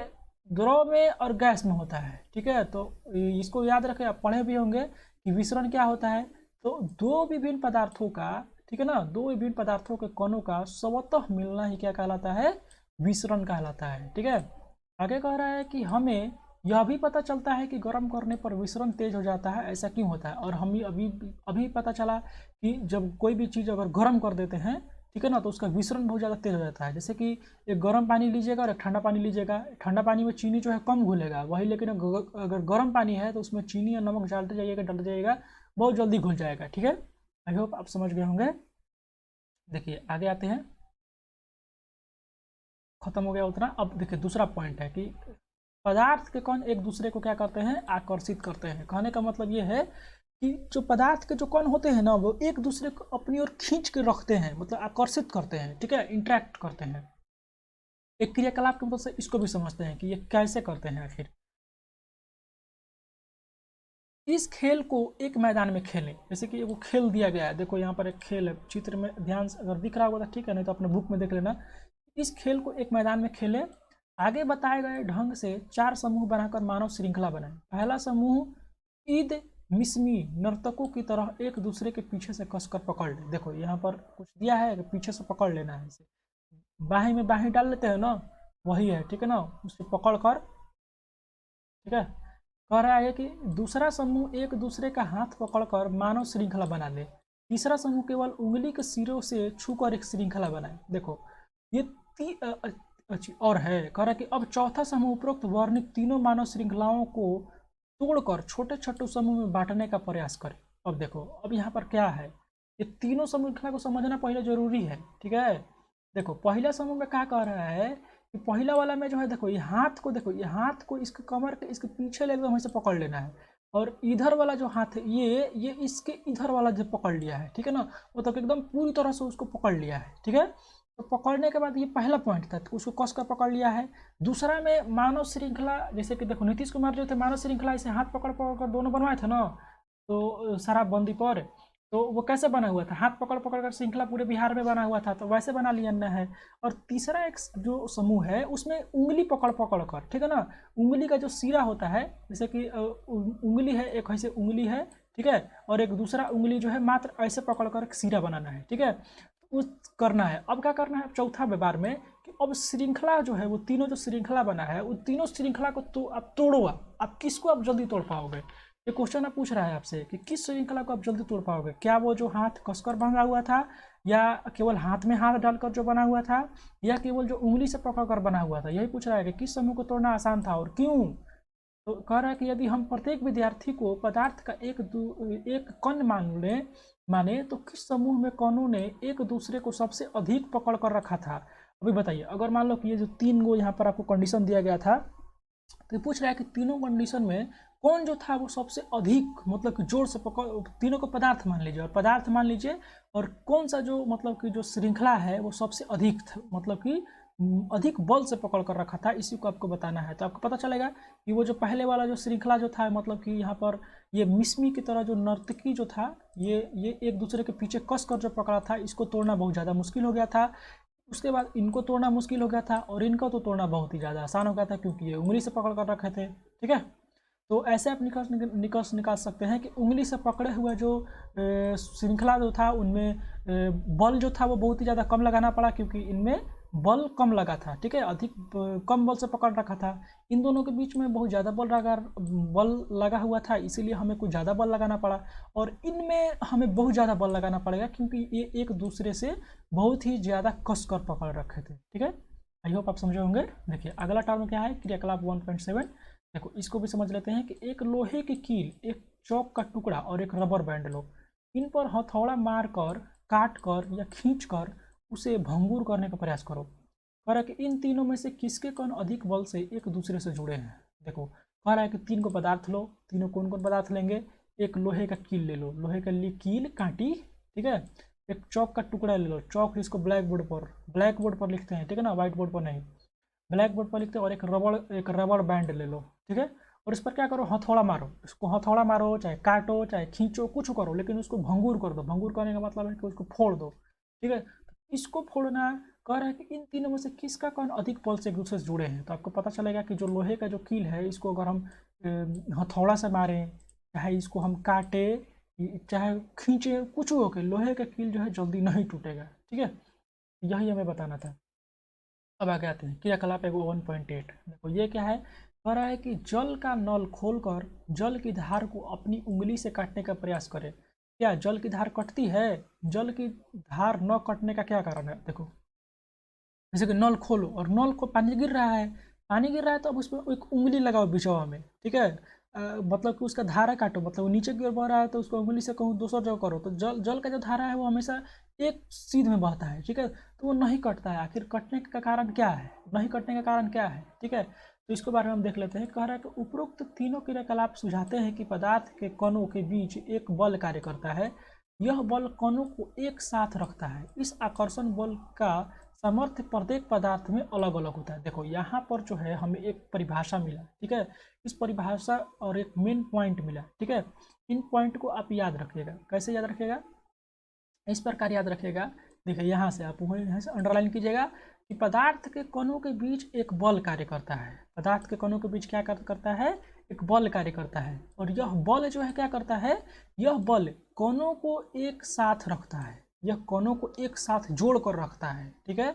द्रव में और गैस में होता है, ठीक है। तो इसको याद रखें, आप पढ़े भी होंगे कि विसरण क्या होता है। तो दो विभिन्न पदार्थों का, ठीक है ना, दो विभिन्न पदार्थों के कणों का स्वतः मिलना ही क्या कहलाता है, विसरण कहलाता है, ठीक है। आगे कह रहा है कि हमें यह भी पता चलता है कि गर्म करने पर विसरण तेज हो जाता है, ऐसा क्यों होता है। और हमें अभी अभी पता चला कि जब कोई भी चीज़ अगर गर्म कर देते हैं, ठीक है ना, तो उसका विसरण बहुत ज़्यादा तेज हो जाता है। जैसे कि एक गर्म पानी लीजिएगा और एक ठंडा पानी लीजिएगा, ठंडा पानी में चीनी जो है कम घुलेगा वही, लेकिन अगर गर्म पानी है तो उसमें चीनी और नमक डालते जाइएगा बहुत जल्दी घुल जाएगा, ठीक है। आई होप आप समझ गए होंगे। देखिए आगे आते हैं। खत्म हो गया उतना। अब देखिए दूसरा पॉइंट है कि पदार्थ के कण एक दूसरे को क्या करते हैं, आकर्षित करते हैं। कहने का मतलब ये है कि जो पदार्थ के जो कण होते हैं ना, वो एक दूसरे को अपनी ओर खींच के रखते हैं, मतलब आकर्षित करते हैं, ठीक है, इंटरेक्ट करते हैं। एक क्रियाकलाप के मतलब से इसको भी समझते हैं कि ये कैसे करते हैं आखिर। इस खेल को एक मैदान में खेलें, जैसे कि वो खेल दिया गया है, देखो यहाँ पर एक खेल है, चित्र में ध्यान से अगर दिख रहा होगा तो ठीक है, नहीं तो अपने बुक में देख लेना। इस खेल को एक मैदान में खेलें। आगे बताए गए ढंग से 4 समूह बनाकर मानव श्रृंखला बनाएं। पहला समूह ईद मिस्मी नर्तकों की तरह एक दूसरे के पीछे से कसकर पकड़ ले। देखो यहाँ पर कुछ दिया है कि पीछे से पकड़ लेना है, इसे बाही में बाही डाल लेते हैं ना, वही है, ठीक है ना, उसको पकड़ कर, ठीक है। कह रहा है कि दूसरा समूह एक दूसरे का हाथ पकड़कर मानव श्रृंखला बना ले। तीसरा समूह केवल उंगली के सिरों से छूकर एक श्रृंखला बनाए। देखो ये अच्छी और है, कह रहा है कि अब चौथा समूह उपरोक्त वर्णित तीनों मानव श्रृंखलाओं को तोड़कर छोटे छोटे समूह में बांटने का प्रयास करे। अब देखो अब यहाँ पर क्या है, ये तीनों श्रृंखला को समझना पहले जरूरी है, ठीक है। देखो पहला समूह में क्या कह रहा है कि पहला वाला में जो है, देखो ये हाथ को, देखो ये हाथ को इसके कमर के इसके पीछे लेकर वहीं से पकड़ लेना है, और इधर वाला जो हाथ है ये इसके इधर वाला जो पकड़ लिया है, ठीक है ना, वो तो एकदम पूरी तरह से उसको पकड़ लिया है, ठीक है। तो पकड़ने के बाद ये पहला पॉइंट था, तो उसको कस कर पकड़ लिया है। दूसरा में मानव श्रृंखला, जैसे कि देखो नीतीश कुमार जो थे मानव श्रृंखला इसे हाथ पकड़ पकड़ कर दोनों बनवाए थे ना, तो शराबबंदी पर, तो वो कैसे बना हुआ था, हाथ पकड़ पकड़ कर श्रृंखला पूरे बिहार में बना हुआ था, तो वैसे बना लिया ना है। और तीसरा एक जो समूह है उसमें उंगली पकड़ पकड़ कर, ठीक है ना, उंगली का जो सिरा होता है, जैसे कि उंगली है, एक ऐसे उंगली है, ठीक है, और एक दूसरा उंगली जो है मात्र ऐसे पकड़ कर सिरा बनाना है, ठीक है, वो करना है। अब क्या करना है चौथा व्यवहार में कि अब श्रृंखला जो है, वो तीनों जो श्रृंखला बना है, वो तीनों श्रृंखला को तो आप तोड़ो, आप किसको आप जल्दी तोड़ पाओगे। ये क्वेश्चन आप पूछ रहा है आपसे कि किस श्रृंखला को आप जल्दी तोड़ पाओगे, क्या वो जो हाथ कसकर बंधा हुआ था, या केवल हाथ में हाथ डालकर जो बना हुआ था, या केवल जो उंगली से पकड़कर बना हुआ था। यही पूछ रहा है कि किस समूह को तोड़ना आसान था और क्यों। तो कह रहा है कि यदि हम प्रत्येक विद्यार्थी को पदार्थ का एक कण माने तो किस समूह में कणों ने एक दूसरे को सबसे अधिक पकड़ कर रखा था। अभी बताइए, अगर मान लो कि ये जो 3 गो यहाँ पर आपको कंडीशन दिया गया था, तो पूछ रहा है कि तीनों कंडीशन में कौन जो था वो सबसे अधिक, मतलब कि जोर से पकड़, तीनों को पदार्थ मान लीजिए और पदार्थ मान लीजिए, और कौन सा जो मतलब कि जो श्रृंखला है वो सबसे अधिक मतलब कि अधिक बल से पकड़ कर रखा था, इसी को आपको बताना है। तो आपको पता चलेगा कि वो जो पहले वाला जो श्रृंखला जो था, मतलब कि यहाँ पर ये मिस्मी की तरह जो नर्तकी जो था, ये एक दूसरे के पीछे कस कर जो पकड़ा था, इसको तोड़ना बहुत ज़्यादा मुश्किल हो गया था। उसके बाद इनको तोड़ना मुश्किल हो गया था, और इनका तो तोड़ना बहुत ही ज़्यादा आसान हो गया था, क्योंकि ये उंगली से पकड़ कर रखे थे, ठीक है। तो ऐसे आप निकल निकाल सकते हैं कि उंगली से पकड़े हुए जो श्रृंखला जो था, उनमें बल जो था वो बहुत ही ज़्यादा कम लगाना पड़ा, क्योंकि इनमें बल कम लगा था, ठीक है, अधिक कम बल से पकड़ रखा था। इन दोनों के बीच में बहुत ज़्यादा बल लगा हुआ था, इसीलिए हमें कुछ ज़्यादा बल लगाना पड़ा, और इनमें हमें बहुत ज़्यादा बल लगाना पड़ेगा, क्योंकि ये एक दूसरे से बहुत ही ज़्यादा कस कर पकड़ रखे थे, ठीक है। आई होप आप समझे होंगे। देखिए अगला टर्म क्या है, क्रियाकलाप 1.7। देखो इसको भी समझ लेते हैं कि एक लोहे की कील, एक चौक का टुकड़ा और एक रबर बैंड लो, इन पर हथौड़ा मारकर, काट कर या खींच कर उसे भंगुर करने का प्रयास करो। कह रहा है कि इन तीनों में से किसके कण अधिक बल से एक दूसरे से जुड़े हैं। देखो कह रहा है कि 3 को पदार्थ लो, तीनों कौन कौन पदार्थ लेंगे, एक लोहे का कील ले लो, लोहे का कील कांटी, ठीक है, एक चौक का टुकड़ा ले लो, चौक जिसको ब्लैक बोर्ड पर लिखते हैं, ठीक है ना, व्हाइट बोर्ड पर नहीं, ब्लैक बोर्ड पर लिखते हैं, और एक रबड़ बैंड ले लो, ठीक है, और इस पर क्या करो, हथौड़ा मारो, इसको हथौड़ा मारो, चाहे काटो चाहे खींचो, कुछ करो, लेकिन उसको भंगूर कर दो। भंगूर करने का मतलब है कि उसको फोड़ दो, ठीक है। इसको फोड़ना कह रहा है कि इन तीनों में से किसका कण अधिक बल से एक दूसरे से जुड़े हैं। तो आपको पता चलेगा कि जो लोहे का जो कील है, इसको अगर हम हथौड़ा से मारें, चाहे इसको हम काटे, चाहे खींचे, कुछ हो के लोहे का कील जो है जल्दी नहीं टूटेगा, ठीक है। यही हमें बताना था। अब आगे आते हैं क्रियाकलाप 1.8। देखो ये क्या है, कह रहा है कि जल का नल खोलकर जल की धार को अपनी उंगली से काटने का प्रयास करें। क्या जल की धार कटती है? जल की धार न कटने का क्या कारण है? देखो जैसे कि नल खोलो और नल को पानी गिर रहा है, तो अब उस पर एक उंगली लगाओ बिचवा में, ठीक है, मतलब कि उसका धारा काटो, मतलब वो नीचे की ओर बह रहा है तो उसको उंगली से कहूँ दूसरा जगह करो, तो जल जल का जो धारा है वो हमेशा एक सीध में बहता है, ठीक है, तो वो नहीं कटता है। आखिर कटने का कारण क्या है, नहीं कटने का कारण क्या है, ठीक है, तो इसके बारे में हम देख लेते हैं। कह रहा है कि उपरोक्त तीनों क्रियाकलाप सुझाते हैं कि पदार्थ के कणों के बीच एक बल कार्य करता है। यह बल कणों को एक साथ रखता है। इस आकर्षण बल का सामर्थ्य प्रत्येक पदार्थ में अलग अलग होता है। देखो यहाँ पर जो है हमें एक परिभाषा मिला, ठीक है, इस परिभाषा और एक मेन पॉइंट मिला, ठीक है, इन पॉइंट को आप याद रखिएगा। कैसे याद रखिएगा, इस प्रकार याद रखिएगा। देखिए यहाँ से आप यहाँ से अंडरलाइन कीजिएगा कि पदार्थ के कणों के बीच एक बल कार्य करता है। पदार्थ के कणों के बीच क्या करता है, एक बल कार्य करता है, और यह बल जो है क्या करता है, यह बल कणों को एक साथ रखता है, यह कणों को एक साथ जोड़ कर रखता है, ठीक है।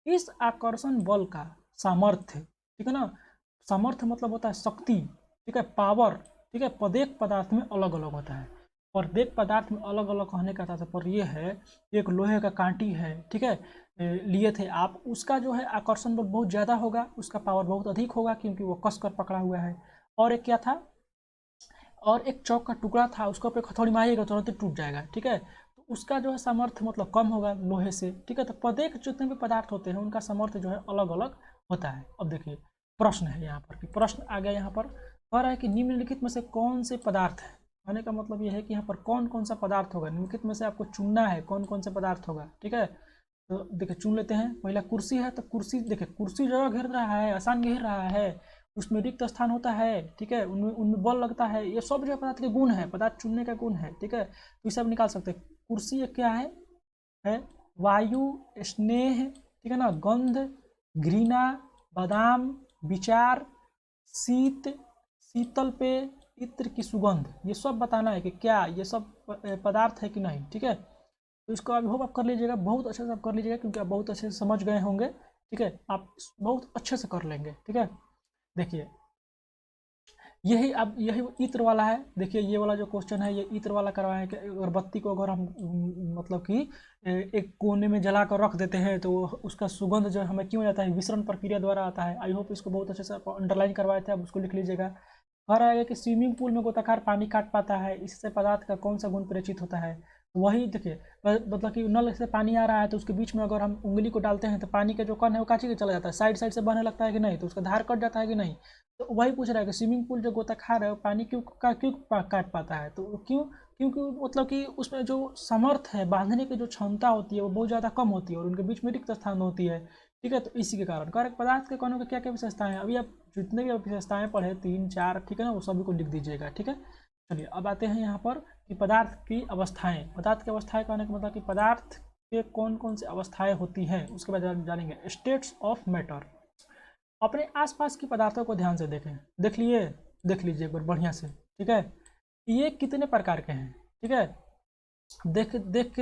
इस आकर्षण बल का सामर्थ्य, ठीक है ना, सामर्थ्य मतलब होता है शक्ति, ठीक है, पावर, ठीक है, प्रत्येक पदार्थ में अलग अलग होता है। प्रत्येक पदार्थ में अलग अलग कहने का तात्पर्य ये है, एक लोहे का कांटी है, ठीक है, लिए थे आप, उसका जो है आकर्षण बल बहुत ज़्यादा होगा, उसका पावर बहुत अधिक होगा क्योंकि वो कस कर पकड़ा हुआ है। और एक क्या था, और एक चौक का टुकड़ा था, उसको पे हथौड़ी मारिएगा तुरंत ही टूट जाएगा, ठीक है, तो उसका जो है सामर्थ्य मतलब कम होगा लोहे से, ठीक है। तो प्रत्येक जितने भी पदार्थ होते हैं उनका सामर्थ्य जो है अलग अलग होता है। अब देखिए प्रश्न है यहाँ पर कि प्रश्न आ गया, यहाँ पर कह रहा है कि निम्नलिखित में से कौन से पदार्थ है, कहने का मतलब ये है कि यहाँ पर कौन कौन सा पदार्थ होगा, निम्नलिखित में से आपको चुनना है कौन कौन से पदार्थ होगा, ठीक है। तो देखिए चुन लेते हैं। पहला कुर्सी है, तो कुर्सी देखिए कुर्सी जगह घेर रहा है, आसान घेर रहा है, उसमें रिक्त स्थान होता है, ठीक है, उनमें उनमें बल लगता है, ये सब जो है पदार्थ के गुण है, पदार्थ चुनने का गुण है, ठीक है, तो ये सब निकाल सकते हैं। कुर्सी एक क्या है वायु, स्नेह, ठीक है ना, गंध, घृणा, बादाम, विचार, शीत, शीतल पे, इत्र की सुगंध, ये सब बताना है कि क्या ये सब पदार्थ है कि नहीं, ठीक है। तो इसको आई होप आप कर लीजिएगा, बहुत अच्छे से आप कर लीजिएगा क्योंकि आप बहुत अच्छे से समझ गए होंगे, ठीक है, आप बहुत अच्छे से कर लेंगे, ठीक है। देखिए यही अब यही इत्र वाला है। देखिए ये वाला जो क्वेश्चन है ये इत्र वाला करवाए कि अगरबत्ती को अगर हम मतलब कि एक कोने में जला कर रख देते हैं तो उसका सुगंध जो हमें क्यों जाता है, विसरण प्रक्रिया द्वारा आता है। आई होप इसको बहुत अच्छे से आप अंडरलाइन करवाए थे, आप उसको लिख लीजिएगा। कह रहा है कि स्विमिंग पूल में गोताकार पानी काट पाता है, इससे पदार्थ का कौन सा गुण परिचित होता है। वही देखिए मतलब कि नल से पानी आ रहा है तो उसके बीच में अगर हम उंगली को डालते हैं तो पानी का जो कण है वो काची के चला जाता है, साइड साइड से बहने लगता है कि नहीं, तो उसका धार कट जाता है कि नहीं। तो वही पूछ रहा है कि स्विमिंग पूल जो गोताखार है पानी क्यों काट पाता है, तो क्यों, क्योंकि मतलब कि उसमें जो समर्थ है बांधने की जो क्षमता होती है वो बहुत ज़्यादा कम होती है और उनके बीच में रिक्त स्थान होती है, ठीक है। तो इसी के कारण कारक पदार्थ के कणों के क्या क्या विशेषताएं हैं, अभी आप जितने भी विशेषताएं पढ़े 3 4, ठीक है ना, वो सभी को लिख दीजिएगा, ठीक है। चलिए अब आते हैं यहाँ पर कि पदार्थ की अवस्थाएं। पदार्थ की अवस्थाएं कहने का मतलब कि पदार्थ के कौन कौन सी अवस्थाएं होती हैं उसके बाद जानेंगे। States of matter. अपने आसपास की पदार्थों को ध्यान से देखें, देख लीजिए एक बार बढ़िया से, ठीक है। ये कितने प्रकार के हैं, ठीक है,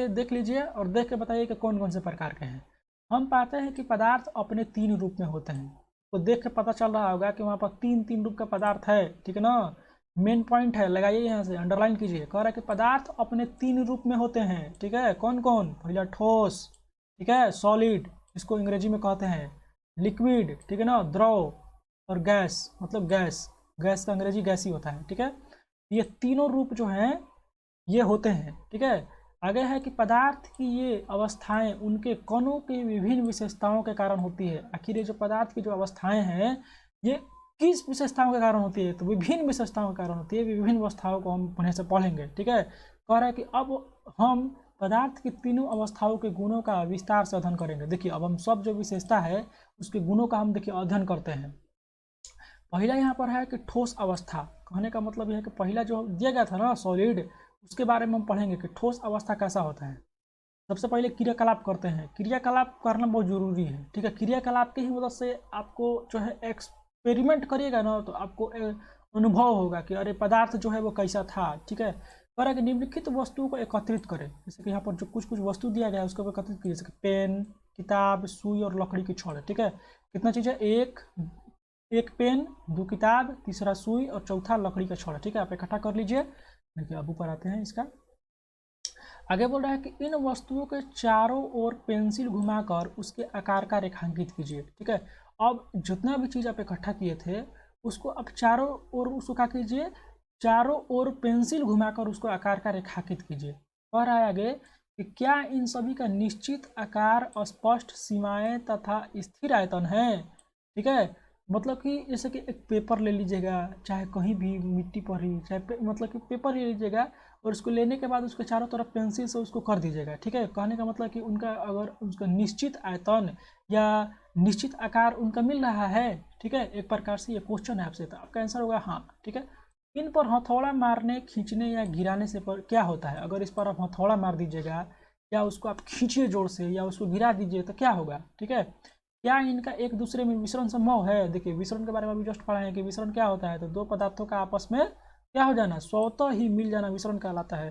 देख लीजिए और देख के बताइए कि कौन कौन से प्रकार के हैं। हम पाते हैं कि पदार्थ अपने 3 रूप में होते हैं, तो देख के पता चल रहा होगा कि वहाँ पर तीन रूप का पदार्थ है, ठीक है ना। मेन पॉइंट है, लगाइए यहाँ से अंडरलाइन कीजिए। कह रहा है कि पदार्थ अपने 3 रूप में होते हैं, ठीक है, कौन कौन, पहला ठोस, ठीक है, सॉलिड, इसको अंग्रेजी में कहते हैं लिक्विड, ठीक है ना, द्रव, और गैस मतलब गैस का अंग्रेजी गैस ही होता है, ठीक है। ये तीनों रूप जो हैं ये होते हैं, ठीक है। आगे है कि पदार्थ की ये अवस्थाएं उनके कणों की विभिन्न विशेषताओं के कारण होती है। आखिर ये जो पदार्थ की जो अवस्थाएं हैं ये किस विशेषताओं के कारण होती है, तो विभिन्न विशेषताओं के कारण होती है। विभिन्न अवस्थाओं को हम बढ़िया से पढ़ेंगे, ठीक है। कह रहा है कि अब हम पदार्थ की तीनों अवस्थाओं के गुणों का विस्तार से अध्ययन करेंगे। देखिए अब हम सब जो विशेषता है उसके गुणों का हम देखिए अध्ययन करते हैं। पहला यहाँ पर है कि ठोस अवस्था। कहने का मतलब यह है कि पहला जो दिया गया था ना सॉलिड, उसके बारे में हम पढ़ेंगे कि ठोस अवस्था कैसा होता है। सबसे पहले क्रियाकलाप करते हैं। क्रियाकलाप करना बहुत जरूरी है, ठीक है। क्रियाकलाप की ही मदद से आपको जो है एक्सपेरिमेंट करिएगा ना तो आपको अनुभव होगा कि अरे पदार्थ जो है वो कैसा था, ठीक है। पर कि निम्नलिखित वस्तुओं को एकत्रित करें। जैसे कि यहाँ पर जो कुछ वस्तु दिया गया है उसको एकत्रित कीजिए, जैसे पेन, किताब, सुई और लकड़ी की छड़, ठीक है। कितना चीज़ है, एक पेन, 2 किताब, तीसरा सुई और चौथा लकड़ी का छड़, ठीक है। आप इकट्ठा कर लीजिए। देखिए अब ऊपर आते हैं इसका। आगे बोल रहा है कि इन वस्तुओं के चारों ओर पेंसिल घुमाकर उसके आकार का रेखांकित कीजिए, ठीक है। अब जितना भी चीज़ आप इकट्ठा किए थे उसको अब चारों ओर उसको क्या कीजिए, चारों ओर पेंसिल घुमाकर उसको आकार का रेखांकित कीजिए। कह रहा है आगे कि क्या इन सभी का निश्चित आकार, स्पष्ट सीमाएं तथा स्थिर आयतन है। ठीक है, मतलब कि जैसे कि एक पेपर ले लीजिएगा, चाहे कहीं भी मिट्टी पर ही, चाहे मतलब कि पेपर ले लीजिएगा और उसको लेने के बाद उसके चारों तरफ पेंसिल से उसको कर दीजिएगा। ठीक है, कहने का मतलब कि उनका अगर उसका निश्चित आयतन या निश्चित आकार उनका मिल रहा है। ठीक है, एक प्रकार से ये क्वेश्चन है आपसे, तो आपका आंसर होगा हाँ। ठीक है, इन पर हथौड़ा मारने, खींचने या गिराने से पर क्या होता है। अगर इस पर आप हथौड़ा मार दीजिएगा या उसको आप खींचिए जोर से या उसको गिरा दीजिए तो क्या होगा। ठीक है, क्या इनका एक दूसरे में विसरण संभव है। देखिए विसरण के बारे में अभी जस्ट पढ़ा है कि विसरण क्या होता है, तो दो पदार्थों का आपस में क्या हो जाना, स्वतः ही मिल जाना विसरण कहलाता है।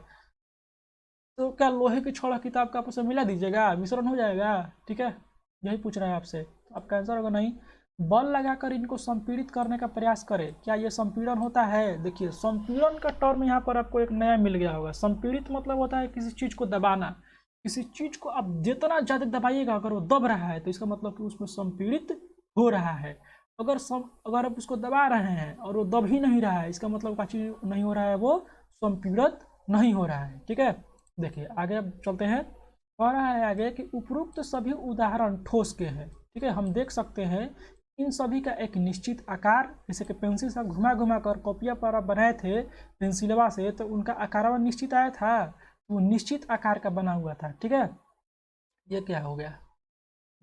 तो क्या लोहे की छड़ किताब का आपस में मिला दीजिएगा, मिश्रण हो जाएगा। ठीक है, यही पूछ रहा है आपसे, तो आपका आंसर होगा नहीं। बल लगाकर इनको संपीड़ित करने का प्रयास करें, क्या ये संपीड़न होता है। देखिए संपीड़न का टर्म यहाँ पर आपको एक नया मिल गया होगा। संपीड़ित मतलब होता है किसी चीज को दबाना, किसी चीज को आप जितना ज्यादा दबाइएगा अगर वो दब रहा है तो इसका मतलब कि उसमें संपीड़ित हो रहा है। अगर आप उसको दबा रहे हैं और वो दब ही नहीं रहा है, इसका मतलब का चीज नहीं हो रहा है, वो संपीड़ित नहीं हो रहा है। ठीक है, देखिए आगे अब चलते हैं। कह रहा है आगे कि उपरोक्त सभी उदाहरण ठोस के हैं। ठीक है, हम देख सकते हैं इन सभी का एक निश्चित आकार, जैसे कि पेंसिल से घुमा घुमा कर कॉपिया पर आप बनाए थे पेंसिलवा से, तो उनका आकार निश्चित आया था, वो निश्चित आकार का बना हुआ था। ठीक है, ये क्या हो गया।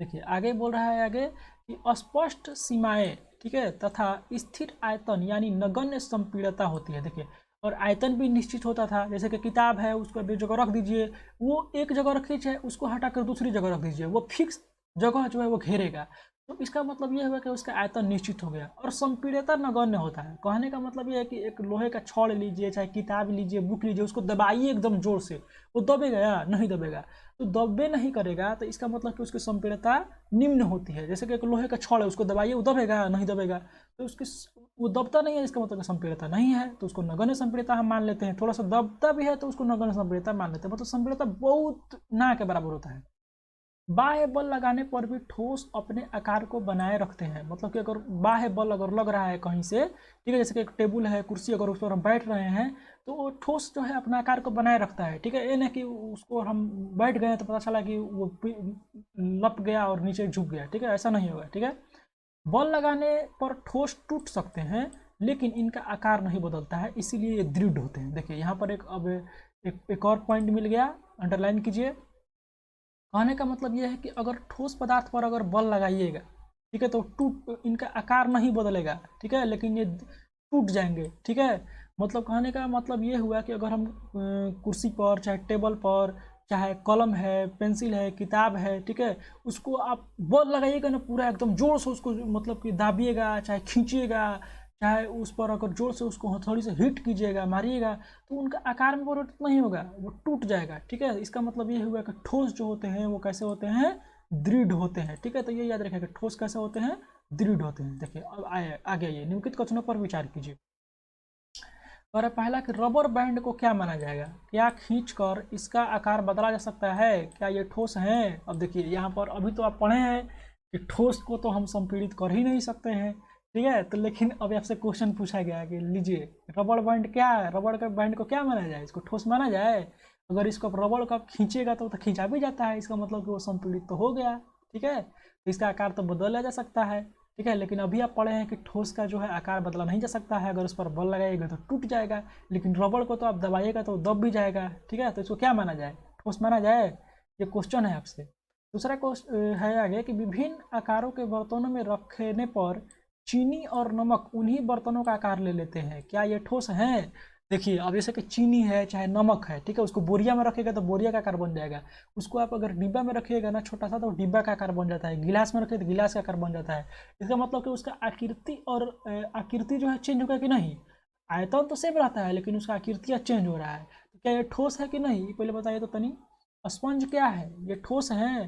देखिए आगे बोल रहा है आगे कि अस्पष्ट सीमाएं, ठीक है, तथा स्थिर आयतन यानी नगण्य संपीड़ता होती है। देखिए और आयतन भी निश्चित होता था, जैसे कि किताब है उसको एक जगह रख दीजिए, वो एक जगह रखी चाहे उसको हटाकर दूसरी जगह रख दीजिए, वो फिक्स जगह जो है वो घेरेगा। तो इसका मतलब ये हुआ कि उसका आयतन निश्चित हो गया। और संपीड़िता नगण्य होता है, कहने का मतलब ये है कि एक लोहे का छड़ लीजिए, चाहे किताब लीजिए, बुक लीजिए, उसको दबाइए एकदम जोर से, वो दबेगा या नहीं दबेगा। तो दबे नहीं करेगा तो इसका मतलब कि उसकी संपीड़ता निम्न होती है। जैसे कि एक लोहे का छड़ है, उसको दबाइए, वो दबेगा नहीं दबेगा, तो उसकी वो दबता नहीं है, इसका मतलब संपीड़ता नहीं है, तो उसको नगण्य संपीड़ता हम मान लेते हैं। थोड़ा सा दबता भी है तो उसको नगण्य संपीड़ता मान लेते हैं, मतलब संपीड़ता बहुत ना के बराबर होता है। बाह्य बल लगाने पर भी ठोस अपने आकार को बनाए रखते हैं, मतलब कि अगर बाह्य बल अगर लग रहा है कहीं से, ठीक है, जैसे कि एक टेबल है, कुर्सी, अगर उस पर हम बैठ रहे हैं तो वो ठोस जो है अपना आकार को बनाए रखता है। ठीक है, ये नहीं कि उसको हम बैठ गए तो पता चला कि वो लप गया और नीचे झुक गया। ठीक है, ऐसा नहीं होगा। ठीक है, बल लगाने पर ठोस टूट सकते हैं लेकिन इनका आकार नहीं बदलता है, इसीलिए ये दृढ़ होते हैं। देखिए यहाँ पर एक और पॉइंट मिल गया, अंडरलाइन कीजिए। कहने का मतलब यह है कि अगर ठोस पदार्थ पर अगर बल लगाइएगा, ठीक है, तो टूट इनका आकार नहीं बदलेगा। ठीक है, लेकिन ये टूट जाएंगे। ठीक है, मतलब कहने का मतलब ये हुआ कि अगर हम कुर्सी पर, चाहे टेबल पर, चाहे कलम है, पेंसिल है, किताब है, ठीक है, उसको आप बल लगाइएगा ना पूरा एकदम जोर से उसको, मतलब कि दाबिएगा, चाहे खींचिएगा, चाहे उस पर अगर जोर से उसको हथौड़ी से हिट कीजिएगा, मारिएगा, तो उनका आकार में परिवर्तन नहीं होगा, वो टूट जाएगा। ठीक है, इसका मतलब ये हुआ कि ठोस जो होते हैं वो कैसे होते हैं, दृढ़ होते हैं। ठीक है, तो ये याद रखिएगा ठोस कैसे होते हैं, दृढ़ होते हैं। देखिए अब आगे आइए, निम्नलिखित कथनों पर विचार कीजिए। और पहला कि रबर बैंड को क्या माना जाएगा, क्या खींचकर इसका आकार बदला जा सकता है, क्या ये ठोस है। अब देखिए यहाँ पर अभी तो आप पढ़े हैं कि ठोस को तो हम संपीड़ित कर ही नहीं सकते हैं। ठीक है, तो लेकिन अभी आपसे क्वेश्चन पूछा गया कि लीजिए रबड़ बैंड क्या है, रबड़ के बैंड को क्या माना जाए, इसको ठोस माना जाए। अगर इसको रबड़ का खींचेगा तो खींचा भी जाता है, इसका मतलब कि वो संपीड़ित तो हो गया। ठीक है, तो इसका आकार तो बदला जा सकता है। ठीक है, लेकिन अभी आप पढ़े हैं कि ठोस का जो है आकार बदला नहीं जा सकता है, अगर उस पर बल लगाइएगा तो टूट जाएगा, लेकिन रबड़ को तो आप दबाइएगा तो दब भी जाएगा। ठीक है, तो इसको क्या माना जाए, ठोस माना जाए, ये क्वेश्चन है आपसे। दूसरा क्वेश्चन है आगे कि विभिन्न आकारों के बर्तनों में रखने पर चीनी और नमक उन्हीं बर्तनों का आकार ले लेते हैं, क्या ये ठोस हैं। देखिए अब जैसे कि चीनी है चाहे नमक है, ठीक है, उसको बोरिया में रखेगा तो बोरिया का आकार बन जाएगा, उसको आप अगर डिब्बा में रखिएगा ना छोटा सा तो डिब्बा का आकार बन जाता है, गिलास में रखिए तो गिलास का आकार बन जाता है। इसका मतलब कि उसका आकृति और आकृति जो है चेंज होगा कि नहीं, आयतन तो सेम रहता है लेकिन उसका आकृति चेंज हो रहा है। तो क्या ये ठोस है कि नहीं, ये पहले बताइए तो तनी। स्पंज क्या है, ये ठोस है,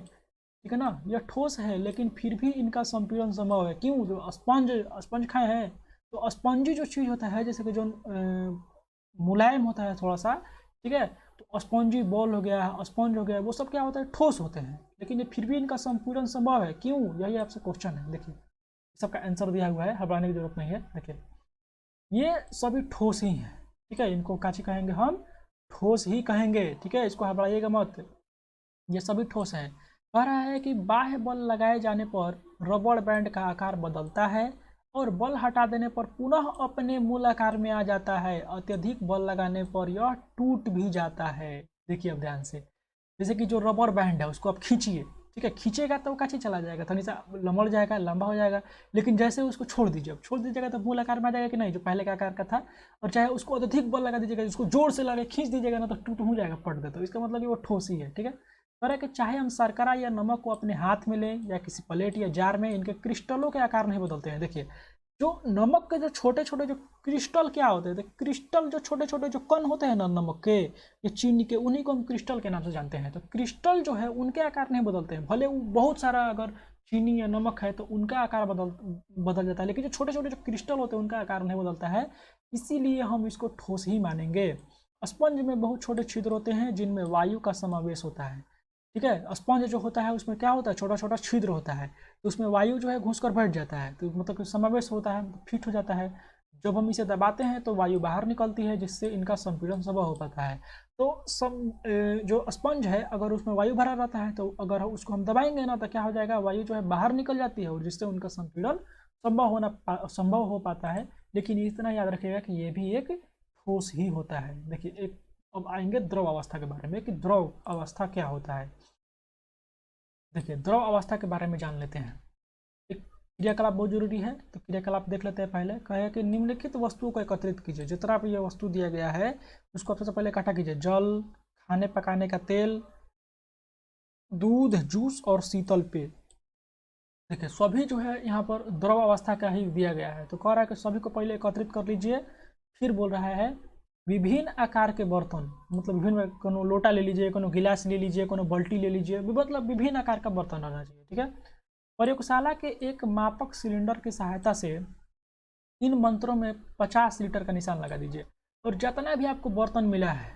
ठीक है ना, यह ठोस है लेकिन फिर भी इनका संपीड़न संभव है। क्यों, जो स्पंज स्पंज खाए हैं तो स्पंजी जो चीज़ होता है, जैसे कि जो मुलायम होता है थोड़ा सा, ठीक है, तो स्पंजी बॉल हो गया, स्पंज हो गया, वो सब क्या होता है, ठोस होते हैं, लेकिन ये फिर भी इनका संपूर्ण संभव है। क्यों, यही आपसे क्वेश्चन है। देखिए सबका आंसर दिया हुआ है, घबराने की जरूरत नहीं है। देखिए ये सभी ठोस ही हैं, ठीक है, इनको काची कहेंगे हम, ठोस ही कहेंगे, ठीक है, इसको घबराइएगा मत, ये सभी ठोस हैं। कह रहा है कि बाह्य बल लगाए जाने पर रबड़ बैंड का आकार बदलता है और बल हटा देने पर पुनः अपने मूल आकार में आ जाता है। अत्यधिक बल लगाने पर यह टूट भी जाता है। देखिए अब ध्यान से, जैसे कि जो रबर बैंड है उसको आप खींचिए, ठीक है, खींचेगा तो वो काची चला जाएगा, थोड़ी सा लमड़ जाएगा, लंबा हो जाएगा, लेकिन जैसे उसको छोड़ दीजिए, छोड़ दीजिएगा तो मूल आकार में आ जाएगा कि नहीं, जो पहले का आकार का था। और चाहे उसको अत्यधिक बल लगा दीजिएगा, उसको जोर से लगा खींच दीजिएगा ना, तो टूट हो जाएगा, पट दे, तो इसका मतलब कि वो ठोस ही है, ठीक है। कह रहा है कि चाहे हम शर्करा या नमक को अपने हाथ में लें या किसी प्लेट या जार में, इनके क्रिस्टलों के आकार नहीं बदलते हैं। देखिए जो नमक के जो छोटे छोटे जो क्रिस्टल क्या होते हैं, क्रिस्टल जो छोटे छोटे जो कण होते हैं ना नमक के या चीनी के, उन्हीं को हम क्रिस्टल के नाम से जानते हैं। तो क्रिस्टल जो है उनके आकार नहीं बदलते हैं, भले वो बहुत सारा अगर चीनी या नमक है तो उनका आकार बदल जाता है, लेकिन जो छोटे छोटे जो क्रिस्टल होते हैं उनका आकार नहीं बदलता है, इसीलिए हम इसको ठोस ही मानेंगे। स्पंज में बहुत छोटे छिद्र होते हैं जिनमें वायु का समावेश होता है, ठीक है। स्पंज जो होता है उसमें क्या होता है, छोटा छोटा छिद्र होता है, तो उसमें वायु जो है घुसकर बैठ जाता है, तो मतलब कि समावेश होता है, फिट हो जाता है। जब हम इसे दबाते हैं तो वायु बाहर निकलती है, जिससे इनका संपीड़न संभव हो पाता है। तो जो स्पंज है अगर उसमें वायु भरा रहता है तो अगर उसको हम दबाएंगे ना तो क्या हो जाएगा, वायु जो है बाहर निकल जाती है और जिससे उनका संपीड़न संभव हो पाता है। लेकिन इतना याद रखिएगा कि ये भी एक ठोस ही होता है। देखिए एक अब आएंगे द्रव अवस्था के बारे में कि द्रव अवस्था क्या होता है। देखिए द्रव अवस्था के बारे में जान लेते हैं। एक क्रियाकलाप बहुत जरूरी है, तो क्रियाकलाप देख लेते हैं। पहले कहे कि निम्नलिखित वस्तुओं को एकत्रित कीजिए। जितना भी ये वस्तु दिया गया है उसको आप सबसे पहले इकट्ठा कीजिए। जल, खाने पकाने का तेल, दूध, जूस और शीतल पेय। देखिए सभी जो है यहाँ पर द्रव अवस्था का ही दिया गया है, तो कह रहा है कि सभी को पहले एकत्रित कर लीजिए। फिर बोल रहा है विभिन्न आकार के बर्तन, मतलब विभिन्न, कोनो लोटा ले लीजिए, कोनो गिलास ले लीजिए, कोनो बाल्टी ले लीजिए, मतलब विभिन्न आकार का बर्तन रहना चाहिए, ठीक है। प्रयोगशाला के एक मापक सिलेंडर की सहायता से इन मंत्रों में 50 लीटर का निशान लगा दीजिए। और जितना भी आपको बर्तन मिला है,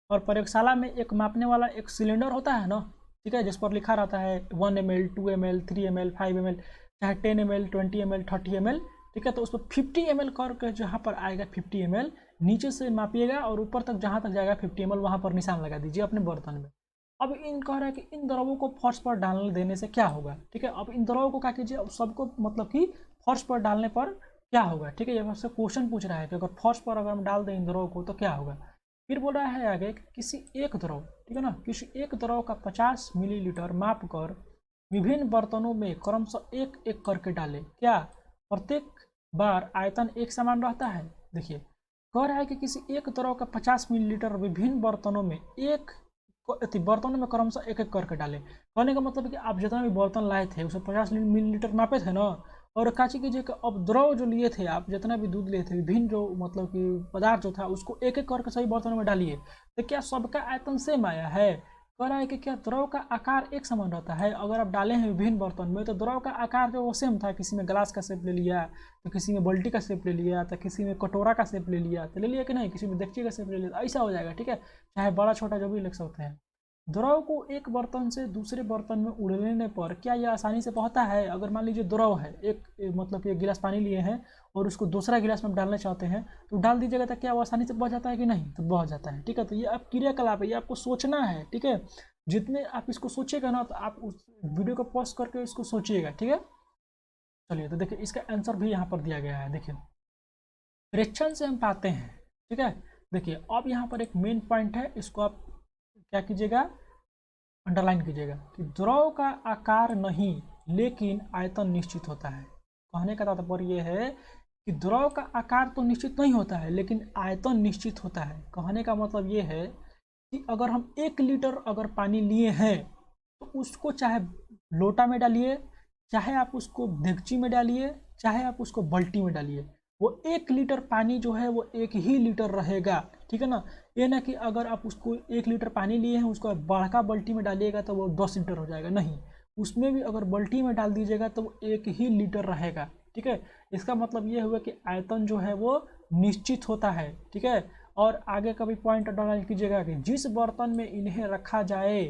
और प्रयोगशाला में एक मापने वाला एक सिलेंडर होता है ना, ठीक है, जिस पर लिखा रहता है 1 ml, 2 ml, 3 ml, 5 ml, चाहे 10 ml, 20 ml, 30 ml, ठीक है। तो उस पर 50 ml करके जहाँ पर आएगा 50 ml नीचे से मापिएगा और ऊपर तक जहाँ तक जाएगा 50 ml वहाँ पर निशान लगा दीजिए अपने बर्तन में। अब इन कह रहा है कि इन द्रवों को फर्श पर डालने देने से क्या होगा, ठीक है। अब इन द्रवों को क्या कीजिए, अब सबको मतलब कि फर्श पर डालने पर क्या होगा, ठीक है। ये आपसे क्वेश्चन पूछ रहा है कि अगर फर्श पर अगर हम डाल दें इन द्रवों को तो क्या होगा। फिर बोल रहा है आगे कि किसी एक द्रव, ठीक है ना, किसी एक द्रव का 50 मिलीलीटर माप कर विभिन्न बर्तनों में क्रमशः एक एक करके डालें। क्या प्रत्येक बार आयतन एक समान रहता है। देखिए कह रहा है कि किसी एक द्रव का 50 मिलीलीटर विभिन्न बर्तनों में बर्तनों में क्रमशः एक एक करके डालें। कहने का मतलब है कि आप जितना भी बर्तन लाए थे उसमें 50 मिलीलीटर मापे थे ना, और काची कीजिए कि अब द्रव जो लिए थे आप, जितना भी दूध लिए थे, विभिन्न जो मतलब कि पदार्थ जो था उसको एक एक करके सही बर्तनों में डालिए। तो क्या सबका आयतन सेम आया है। कह रहा है कि क्या द्रव का आकार एक समान रहता है। अगर आप डाले हैं विभिन्न बर्तन में तो द्रव का आकार जो वो सेम था, किसी में ग्लास का शेप ले लिया, तो किसी में बाल्टी का शेप ले लिया, तो किसी में कटोरा का शेप ले लिया, तो ले लिया कि नहीं, किसी में देगची का शेप ले लिया, ऐसा हो जाएगा, ठीक है। चाहे बड़ा छोटा जो भी लिख सकते हैं। द्रव को एक बर्तन से दूसरे बर्तन में उड़ने पर क्या यह आसानी से बहता है। अगर मान लीजिए द्रव है मतलब कि एक गिलास पानी लिए हैं और उसको दूसरा गिलास में डालना चाहते हैं तो डाल दीजिएगा, तो क्या वो आसानी से बह जाता है कि नहीं, तो बह जाता है, ठीक है। तो ये आप क्रियाकलाप है, ये आपको सोचना है, ठीक है। जितने आप इसको सोचिएगा ना तो आप उस वीडियो को पॉज करके इसको सोचिएगा, ठीक है। चलिए तो देखिए इसका आंसर भी यहाँ पर दिया गया है। देखिए प्रेक्षण से हम पाते हैं, ठीक है। देखिए अब यहाँ पर एक मेन पॉइंट है, इसको आप क्या कीजिएगा, अंडरलाइन कीजिएगा कि द्रव का आकार नहीं लेकिन आयतन निश्चित होता है। कहने का तात्पर्य यह है कि द्रव का आकार तो निश्चित नहीं होता है लेकिन आयतन निश्चित होता है। कहने का मतलब ये है कि अगर हम 1 लीटर अगर पानी लिए हैं तो उसको चाहे लोटा में डालिए, चाहे आप उसको देगची में डालिए, चाहे आप उसको बाल्टी में डालिए, वो 1 लीटर पानी जो है वो 1 ही लीटर रहेगा, ठीक है ना। ये ना कि अगर आप उसको 1 लीटर पानी लिए हैं उसको बड़का बाल्टी में डालिएगा तो वो 10 लीटर हो जाएगा, नहीं, उसमें भी अगर बाल्टी में डाल दीजिएगा तो वो 1 ही लीटर रहेगा, ठीक है। इसका मतलब ये हुआ कि आयतन जो है वो निश्चित होता है, ठीक है। और आगे का भी पॉइंट अंडरलाइन कीजिएगा कि जिस बर्तन में इन्हें रखा जाए,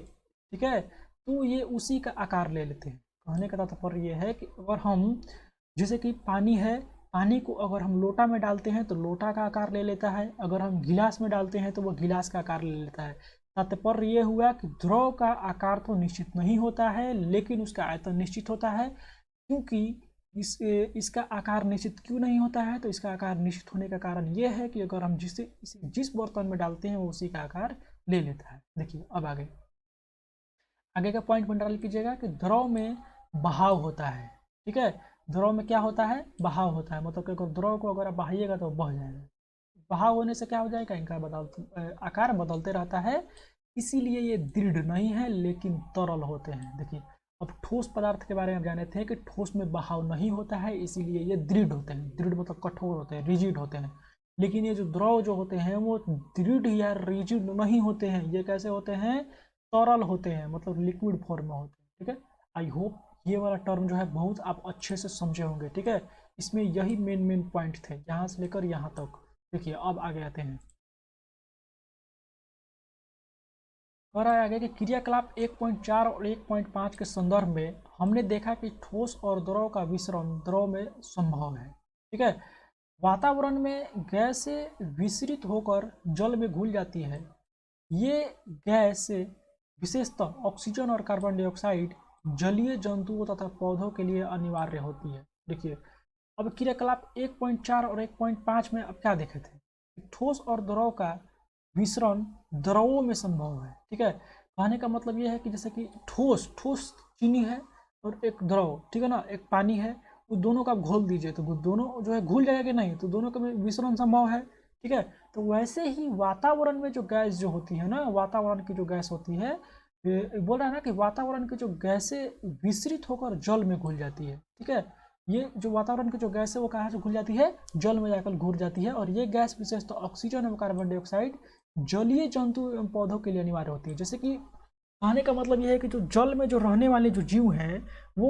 ठीक है, तो ये उसी का आकार ले लेते हैं। कहने का तात्पर्य ये है कि अगर हम जैसे कि पानी है, पानी को अगर हम लोटा में डालते हैं तो लोटा का आकार ले लेता है, अगर हम गिलास में डालते हैं तो वह गिलास का आकार ले लेता है। तात्पर्य ये हुआ कि द्रव का आकार तो निश्चित नहीं होता है, लेकिन उसका आयतन निश्चित होता है। क्योंकि इसका आकार निश्चित क्यों नहीं होता है, तो इसका आकार निश्चित होने का कारण ये है कि अगर हम जिस बर्तन में डालते हैं वो उसी का आकार ले लेता है। देखिए अब आगे का पॉइंट में डाल कीजिएगा कि द्रव में बहाव होता है। ठीक है, द्रव में क्या होता है, बहाव होता है। मतलब कि अगर द्रव को अगर आप बहाइएगा तो बह जाएगा। बहाव होने से क्या हो जाएगा, इनका आकार बदलते रहता है, इसीलिए ये दृढ़ नहीं है लेकिन तरल होते हैं। देखिए अब ठोस पदार्थ के बारे में जाने थे कि ठोस में बहाव नहीं होता है, इसीलिए ये दृढ़ होते हैं। दृढ़ मतलब कठोर होते हैं, रिजिड होते हैं। लेकिन ये जो द्रव जो होते हैं वो दृढ़ या रिजिड नहीं होते हैं, ये कैसे होते हैं, तरल होते हैं, मतलब लिक्विड फॉर्म में होते हैं। ठीक है, आई होप ये वाला टर्म जो है बहुत आप अच्छे से समझे होंगे। ठीक है, इसमें यही मेन पॉइंट थे यहाँ से लेकर यहाँ तक। देखिए अब आगे आते हैं और आगे के क्रियाकलाप 1.4 और 1.5 के संदर्भ में हमने देखा कि ठोस और द्रव का विसरण द्रव में संभव है। ठीक है, वातावरण में गैसें विसरित होकर जल में घुल जाती है। ये गैस विशेषतः ऑक्सीजन और कार्बन डाइऑक्साइड जलीय जंतुओं तथा पौधों के लिए अनिवार्य होती है। देखिए अब क्रियाकलाप 1.4 और 1.5 में अब क्या देखे थे, ठोस और द्रव का विसरण द्रवों में संभव है। ठीक है, कहने का मतलब यह है कि जैसे कि ठोस ठोस चीनी है और एक द्रव, ठीक है ना, एक पानी है, वो दोनों का घोल दीजिए तो दोनों जो है घुल जाएगा कि नहीं, तो दोनों का विसरण संभव है। ठीक है, तो वैसे ही वातावरण में जो गैस जो होती है ना, वातावरण की जो गैस होती है, बोल रहा है ना कि वातावरण की जो गैसें विसरित होकर जल में घुल जाती है। ठीक है, ये जो वातावरण की जो गैस है वो कहाँ से घुल जाती है, जल में जाकर घुल जाती है। और ये गैस विशेषतः ऑक्सीजन एवं कार्बन डाइऑक्साइड जलीय जंतु एवं पौधों के लिए अनिवार्य होती है। जैसे कि कहने का मतलब यह है कि जो जल में जो रहने वाले जो जीव हैं वो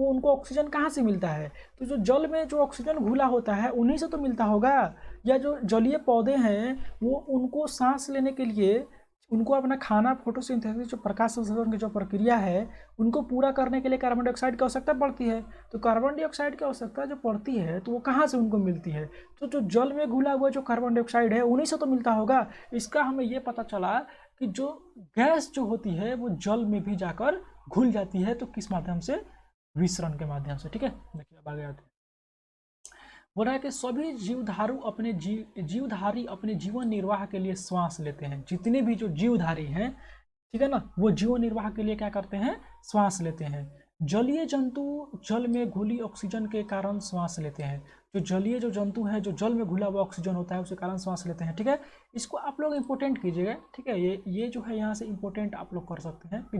उनको ऑक्सीजन कहाँ से मिलता है, तो जो जल में जो ऑक्सीजन घुला होता है उन्हीं से तो मिलता होगा। या जो जलीय पौधे हैं वो उनको सांस लेने के लिए, उनको अपना खाना फोटोसिंथेसिस जो प्रकाश संश्लेषण की जो प्रक्रिया है उनको पूरा करने के लिए कार्बन डाइऑक्साइड की आवश्यकता पड़ती है। तो कार्बन डाइऑक्साइड की आवश्यकता जो पड़ती है तो वो कहाँ से उनको मिलती है, तो जो जल में घुला हुआ जो कार्बन डाइऑक्साइड है उन्हीं से तो मिलता होगा। इसका हमें ये पता चला कि जो गैस जो होती है वो जल में भी जाकर घुल जाती है, तो किस माध्यम से, विसरण के माध्यम से। ठीक है, देखिए अब आगे आते हैं। बोल रहा है कि सभी जीवधारी अपने जीवन निर्वाह के लिए श्वास लेते हैं। जितने भी जो जीवधारी हैं, ठीक है ना, वो जीवन निर्वाह के लिए क्या करते हैं, श्वास लेते हैं। जलीय जंतु जल में घुली ऑक्सीजन के कारण श्वास लेते हैं। जो जलीय जो जंतु है, जो जल में घुला हुआ ऑक्सीजन होता है उसके कारण श्वास लेते हैं। ठीक है, इसको आप लोग इंपोर्टेंट कीजिएगा। ठीक है, ये जो है यहाँ से इंपोर्टेंट आप लोग कर सकते हैं कि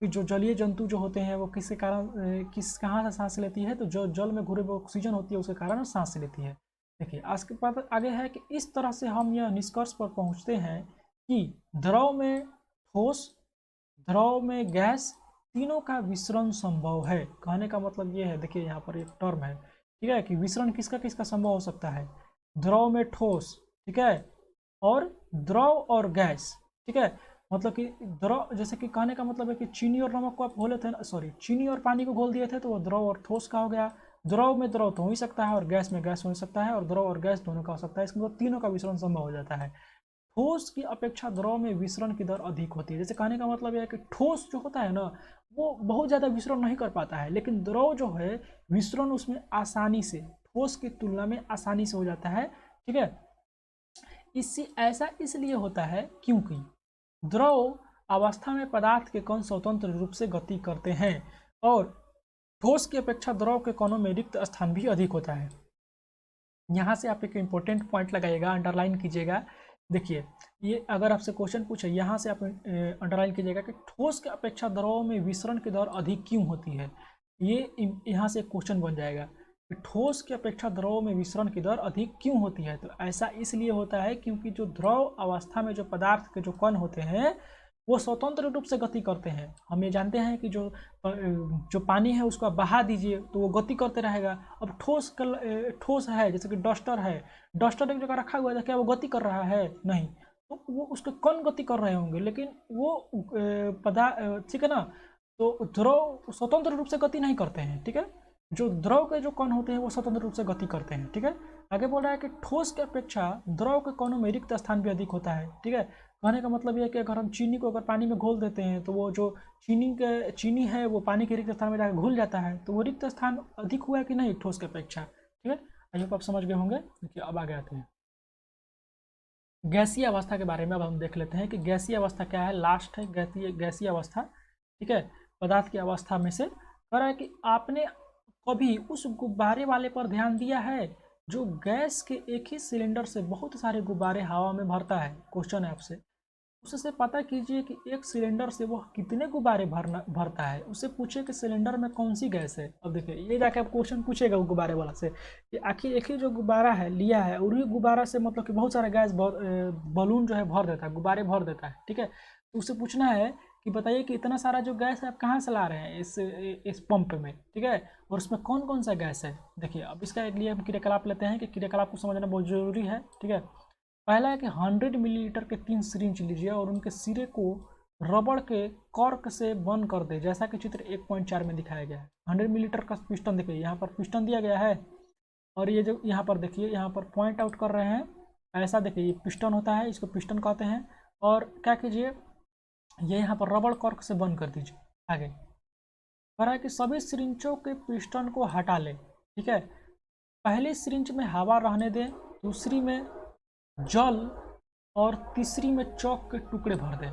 जो जलीय जंतु जो होते हैं वो किसके कारण कहाँ से सांस लेती है, तो जो जल में घुले हुए ऑक्सीजन होती है उसके कारण सांस लेती है। देखिए आज के बाद आगे है कि इस तरह से हम यह निष्कर्ष पर पहुँचते हैं कि द्रव में ठोस, द्रव में गैस, तीनों का विसरण संभव है। कहने का मतलब ये है, देखिए यहाँ पर एक टर्म है, ठीक है, कि विसरण किसका किसका संभव हो सकता है, द्रव में ठोस, ठीक है, और द्रव और गैस। ठीक है, मतलब कि द्रव, जैसे कि कहने का मतलब है कि चीनी और नमक को आप घोले थे, सॉरी चीनी और पानी को घोल दिए थे तो वो द्रव और ठोस का हो गया। द्रव में द्रव तो हो ही सकता है और गैस में गैस हो सकता है, और द्रव और गैस दोनों का हो सकता है। इसके मतलब तीनों का विसरण संभव हो जाता है। ठोस की अपेक्षा द्रव में विसरण की दर अधिक होती है। जैसे कहने का मतलब यह है कि ठोस जो होता है ना वो बहुत ज़्यादा विसरण नहीं कर पाता है, लेकिन द्रव जो है विसरण उसमें आसानी से, ठोस की तुलना में आसानी से हो जाता है। ठीक है, इससे ऐसा इसलिए होता है क्योंकि द्रव अवस्था में पदार्थ के कण स्वतंत्र रूप से गति करते हैं और ठोस की अपेक्षा द्रव के कणों में रिक्त स्थान भी अधिक होता है। यहाँ से आप एक इम्पोर्टेंट पॉइंट लगाइएगा, अंडरलाइन कीजिएगा। देखिए ये अगर आपसे क्वेश्चन पूछे, यहाँ से आप अंडरलाइन कीजिएगा कि ठोस के अपेक्षा द्रव में विसरण की दर अधिक क्यों होती है। ये यहाँ से एक क्वेश्चन बन जाएगा कि ठोस की अपेक्षा द्रव में विसरण की दर अधिक क्यों होती है। तो ऐसा इसलिए होता है क्योंकि जो द्रव अवस्था में जो पदार्थ के जो कण होते हैं वो स्वतंत्र रूप से गति करते हैं। हम ये जानते हैं कि जो पानी है उसको बहा दीजिए तो वो गति करते रहेगा। अब ठोस है, जैसे कि डस्टर है, डस्टर एक जगह रखा हुआ है, क्या वो गति कर रहा है, नहीं, तो वो उसके कण गति कर रहे होंगे, लेकिन वो ठीक है ना, तो द्रव स्वतंत्र रूप से गति नहीं करते हैं। ठीक है, जो द्रव के जो कण होते हैं वो स्वतंत्र रूप से गति करते हैं। ठीक है, आगे बोल रहा है कि ठोस की अपेक्षा द्रव के कणों में रिक्त स्थान भी अधिक होता है। ठीक है, कहने का मतलब यह है कि अगर हम चीनी को अगर पानी में घोल देते हैं तो वो जो चीनी है वो पानी के रिक्त स्थान में जाकर घुल जाता है, तो वो रिक्त स्थान अधिक हुआ है कि नहीं ठोस की अपेक्षा। ठीक है, आई होप आप समझ गए होंगे। देखिए अब आगे आते हैं गैसीय अवस्था के बारे में। अब हम देख लेते हैं कि गैसीय अवस्था क्या है। लास्ट है गैसीय अवस्था। ठीक है, पदार्थ की अवस्था में से कह रहा है कि आपने कभी उस गुब्बारे वाले पर ध्यान दिया है जो गैस के एक ही सिलेंडर से बहुत सारे गुब्बारे हवा में भरता है। क्वेश्चन है आपसे, उससे पता कीजिए कि एक सिलेंडर से वह कितने गुब्बारे भरता है। उससे पूछे कि सिलेंडर में कौन सी गैस है। अब देखिए ये जाके आप क्वेश्चन पूछेगा वो गुब्बारे वाला से कि आखिर एक ही जो गुब्बारा है लिया है, उन्हीं गुब्बारा से मतलब कि बहुत सारा गैस बलून जो है भर देता है, गुब्बारे भर देता है। ठीक है, तो उससे पूछना है कि बताइए कि इतना सारा जो गैस है आप कहाँ से ला रहे हैं इस पंप में। ठीक है, और उसमें कौन कौन सा गैस है। देखिए अब इसका लिए हम क्रियाकलाप लेते हैं कि क्रियाकलाप को समझना बहुत जरूरी है। ठीक है, पहला है कि 100 मिलीलीटर के 3 सिरिंज लीजिए और उनके सिरे को रबड़ के कॉर्क से बंद कर दे, जैसा कि चित्र 1.4 में दिखाया गया है। 100 मिलीलीटर का पिस्टन देखिए, यहाँ पर पिस्टन दिया गया है और ये जो यहाँ पर देखिए यहाँ पर पॉइंट आउट कर रहे हैं, ऐसा देखिए ये पिस्टन होता है, इसको पिस्टन कहते हैं। और क्या कीजिए, ये यहाँ पर रबड़ कॉर्क से बंद कर दीजिए। आगे कह रहा है कि सभी सिरिंजों के पिस्टन को हटा ले। ठीक है, पहली सिरिंज में हवा रहने दें, दूसरी में जल और तीसरी में चौक के टुकड़े भर दें।